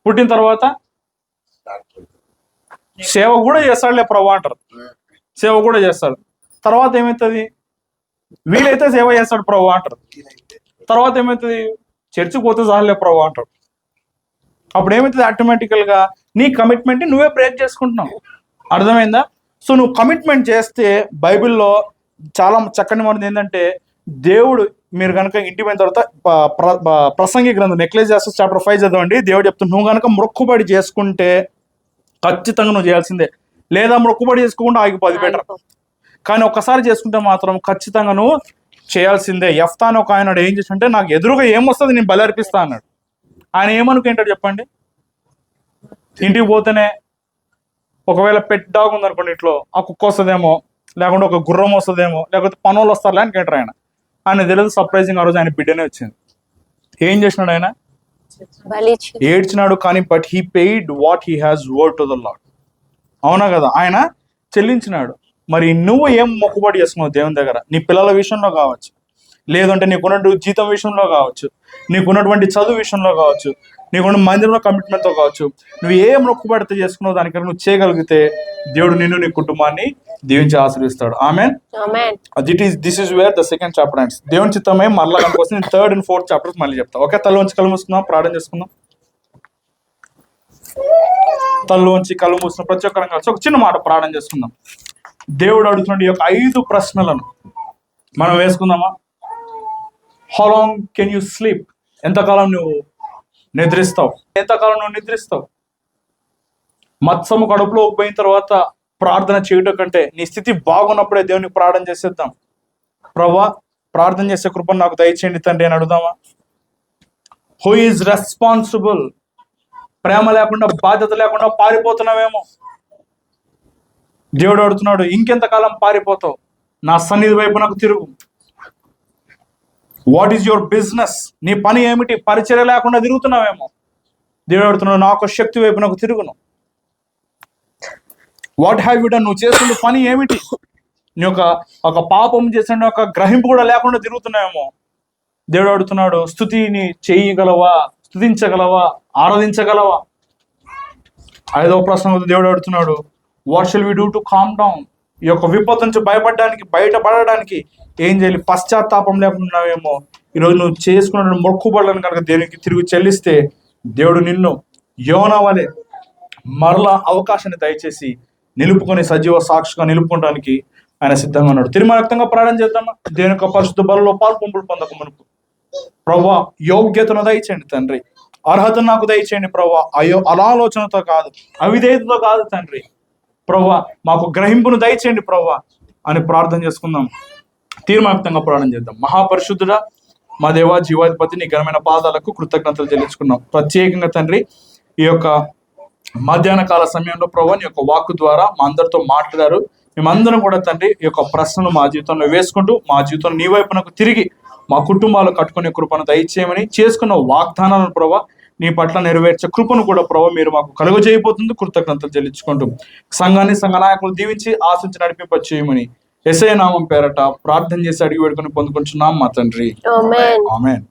పుట్టిన తర్వాత సేవ కూడా చేస్తాడులే ప్రవ్వా అంటారు. సేవ కూడా చేస్తాడు. తర్వాత ఏమవుతుంది? వీలైతే సేవ చేస్తాడు ప్రవ్వా అంటారు. తర్వాత ఏమవుతుంది? చర్చికి పోతే చాలులే ప్రవ్వా అంటాడు. అప్పుడు ఏమవుతుంది, ఆటోమేటికల్గా నీ కమిట్మెంట్ నువ్వే బ్రేక్ చేసుకుంటున్నావు. అర్థమైందా? సో నువ్వు కమిట్మెంట్ చేస్తే బైబిల్లో చాలా చక్కని మాట ఏంటంటే, దేవుడు, మీరు కనుక ఇంటి పోయిన తర్వాత ప్రసంగి గ్రంథం ఎక్లెసియాస్టస్ చాప్టర్ 5 చదవండి. దేవుడు చెప్తున్నా, నువ్వు కనుక మొక్కుబడి చేసుకుంటే ఖచ్చితంగా నువ్వు చేయాల్సిందే, లేదా మొక్కుబడి చేసుకోకుండా ఆగిపోదు బెటర్. కానీ ఒక్కసారి చేసుకుంటే మాత్రం ఖచ్చితంగా నువ్వు చేయాల్సిందే. యెఫ్తా అని ఒక ఆయన ఏం చేసింటే, నాకు ఎదురుగా ఏమొస్తుంది నేను బలి అర్పిస్తా అన్నాడు. ఆయన ఏమనుకుంటాడు చెప్పండి? ఇంటికి పోతేనే ఒకవేళ పెట్ డాగ్ ఉందనుకోండి ఇంట్లో, ఆ కుక్క వస్తుందేమో, లేకుంటే ఒక గుర్రం వస్తుందేమో, లేకపోతే పనులు వస్తారులే అని కేటారు ఆయన తెలియదు. సర్ప్రైజింగ్ ఆ రోజు ఆయన బిడ్డనే వచ్చింది. ఏం చేసినాడు ఆయన? ఏడ్చినాడు, కానీ but he paid what he has word to the lord. అవునా కదా? ఆయన చెల్లించినాడు. మరి నువ్వు ఏం మొక్కుబడి చేసుకున్నావు దేవుని దగ్గర? నీ పిల్లల విషయంలో కావచ్చు, లేదంటే నీకున్నటువంటి జీతం విషయంలో కావచ్చు, నీకున్నటువంటి చదువు విషయంలో కావచ్చు, నీకున్న మందిరంలో కమిట్మెంట్తో కావచ్చు, నువ్వు ఏ మొక్కుబడితే చేసుకున్నావు దానికన్నా నువ్వు చేయగలిగితే దేవుడు నిన్ను నీ కుటుంబాన్ని దీవించి ఆశీర్వదిస్తాడు. Amen. This is where the second chapter and దేవుని చిత్తమే మరలా కనుకోసం నేను 3rd and 4th చాప్టర్స్ మళ్ళీ చెప్తా. ఓకే, తల్లోంచి కళ్ళు మూసుకుందాం, ప్రార్థన చేసుకుందాం. తల్లోంచి కళ్ళు మూసుకున్న ప్రతి ఒక్కరం కలిసి ఒక చిన్న మాట ప్రార్థన చేసుకుందాం. దేవుడు అడుగుతున్న ఈ యొక్క 5 ప్రశ్నలను మనం వేసుకుందామా? How long can you sleep? ఎంతకాలం నువ్వు నిద్రిస్తావు? ఎంతకాలం నువ్వు నిద్రిస్తావు? మత్సము కడుపులో పోయిన తర్వాత ప్రార్థన చేయటం కంటే నీ స్థితి బాగున్నప్పుడే దేవునికి ప్రార్థన చేసేద్దాం. ప్రభువా, ప్రార్థన చేసే కృపను నాకు దయచేయండి తండ్రి అని అడుగుదామా? Who is responsible? ప్రేమ లేకుండా, బాధ్యత లేకుండా పారిపోతున్నావేమో. దేవుడు అడుగుతున్నాడు, ఇంకెంతకాలం పారిపోతావు? నా సన్నిధి వైపు నాకు తిరుగు. What is your business? నీ పని ఏమిటి? పరిచర్య లేకుండా తిరుగుతున్నావేమో. దేవుడు అడుగుతున్నాడు, నాకు శక్తి వైపు నాకు తిరుగును. What have you done? నువ్వు చేస్తున్న పని ఏమిటి? నీ ఒక పాపం చేసిన ఒక గ్రహింపు కూడా లేకుండా తిరుగుతున్నావేమో. దేవుడు అడుగుతున్నాడు, స్తుతిని చేయగలవా? స్తుతించగలవా? ఆరాధించగలవా? 5వ ప్రశ్న దేవుడు అడుగుతున్నాడు, what shall we do to calm down? ఈ యొక్క విపత్తు నుంచి బయటపడడానికి ఏం చేయాలి? పశ్చాత్తాపం లేకున్నావేమో. ఈరోజు నువ్వు చేసుకున్న మొక్కుబడులను కనుక దేవునికి తిరిగి చెల్లిస్తే దేవుడు నిన్ను యోనా వలె మరలా అవకాశాన్ని దయచేసి నిలుపుకొని సజీవ సాక్షిగా నిలుపుకోవడానికి ఆయన సిద్ధంగా ఉన్నాడు. తిరుమలక్తంగా ప్రార్థన చేద్దామా? దేవుని యొక్క పరిశుద్ధ బలలో పాల్పొంపులు పొందక మునుపు ప్రభువా, యోగ్యతను దయచేయండి తండ్రి, అర్హతను నాకు దయచేయండి ప్రభువా. అనాలోచనతో కాదు, అవిధేయతతో కాదు తండ్రి. ప్రభువా, మాకు గ్రహింపును దయచేయండి ప్రభువా అని ప్రార్థన చేసుకుందాం. తీర్మానంగా ప్రార్థన చేద్దాం. మహాపరిశుద్ధుడా, మా దేవా, జీవాధిపతి, నీ ఘనమైన పాదాలకు కృతజ్ఞతలు చెల్లించుకున్నాం. ప్రత్యేకంగా తండ్రి, ఈ యొక్క మధ్యాహ్న కాల సమయంలో ప్రభువా నీ యొక్క వాక్కు ద్వారా మా అందరితో మాట్లాడారు. మేమందరం కూడా తండ్రి ఈ యొక్క ప్రశ్నలు మా జీవితంలో వేసుకుంటూ మా జీవితంలో నీ వైపునకు తిరిగి మా కుటుంబాలు కట్టుకునే కృపను దయచేయమని, చేసుకున్న వాగ్దానాలను ప్రభువా నీ పట్ల నెరవేర్చే కృపను కూడా ప్రభువా మీరు మాకు కలుగజేయబోతుంది. కృతజ్ఞతలు చెల్లించుకుంటూ సంఘాన్ని, సంఘ నాయకులు దీవించి ఆశించి నడిపింప చేయమని యేసయ్య నామం పేరట ప్రార్థన చేసి అడిగి వేడుకొని పొందుకుంటున్నాం మా తండ్రి. ఆమేన్.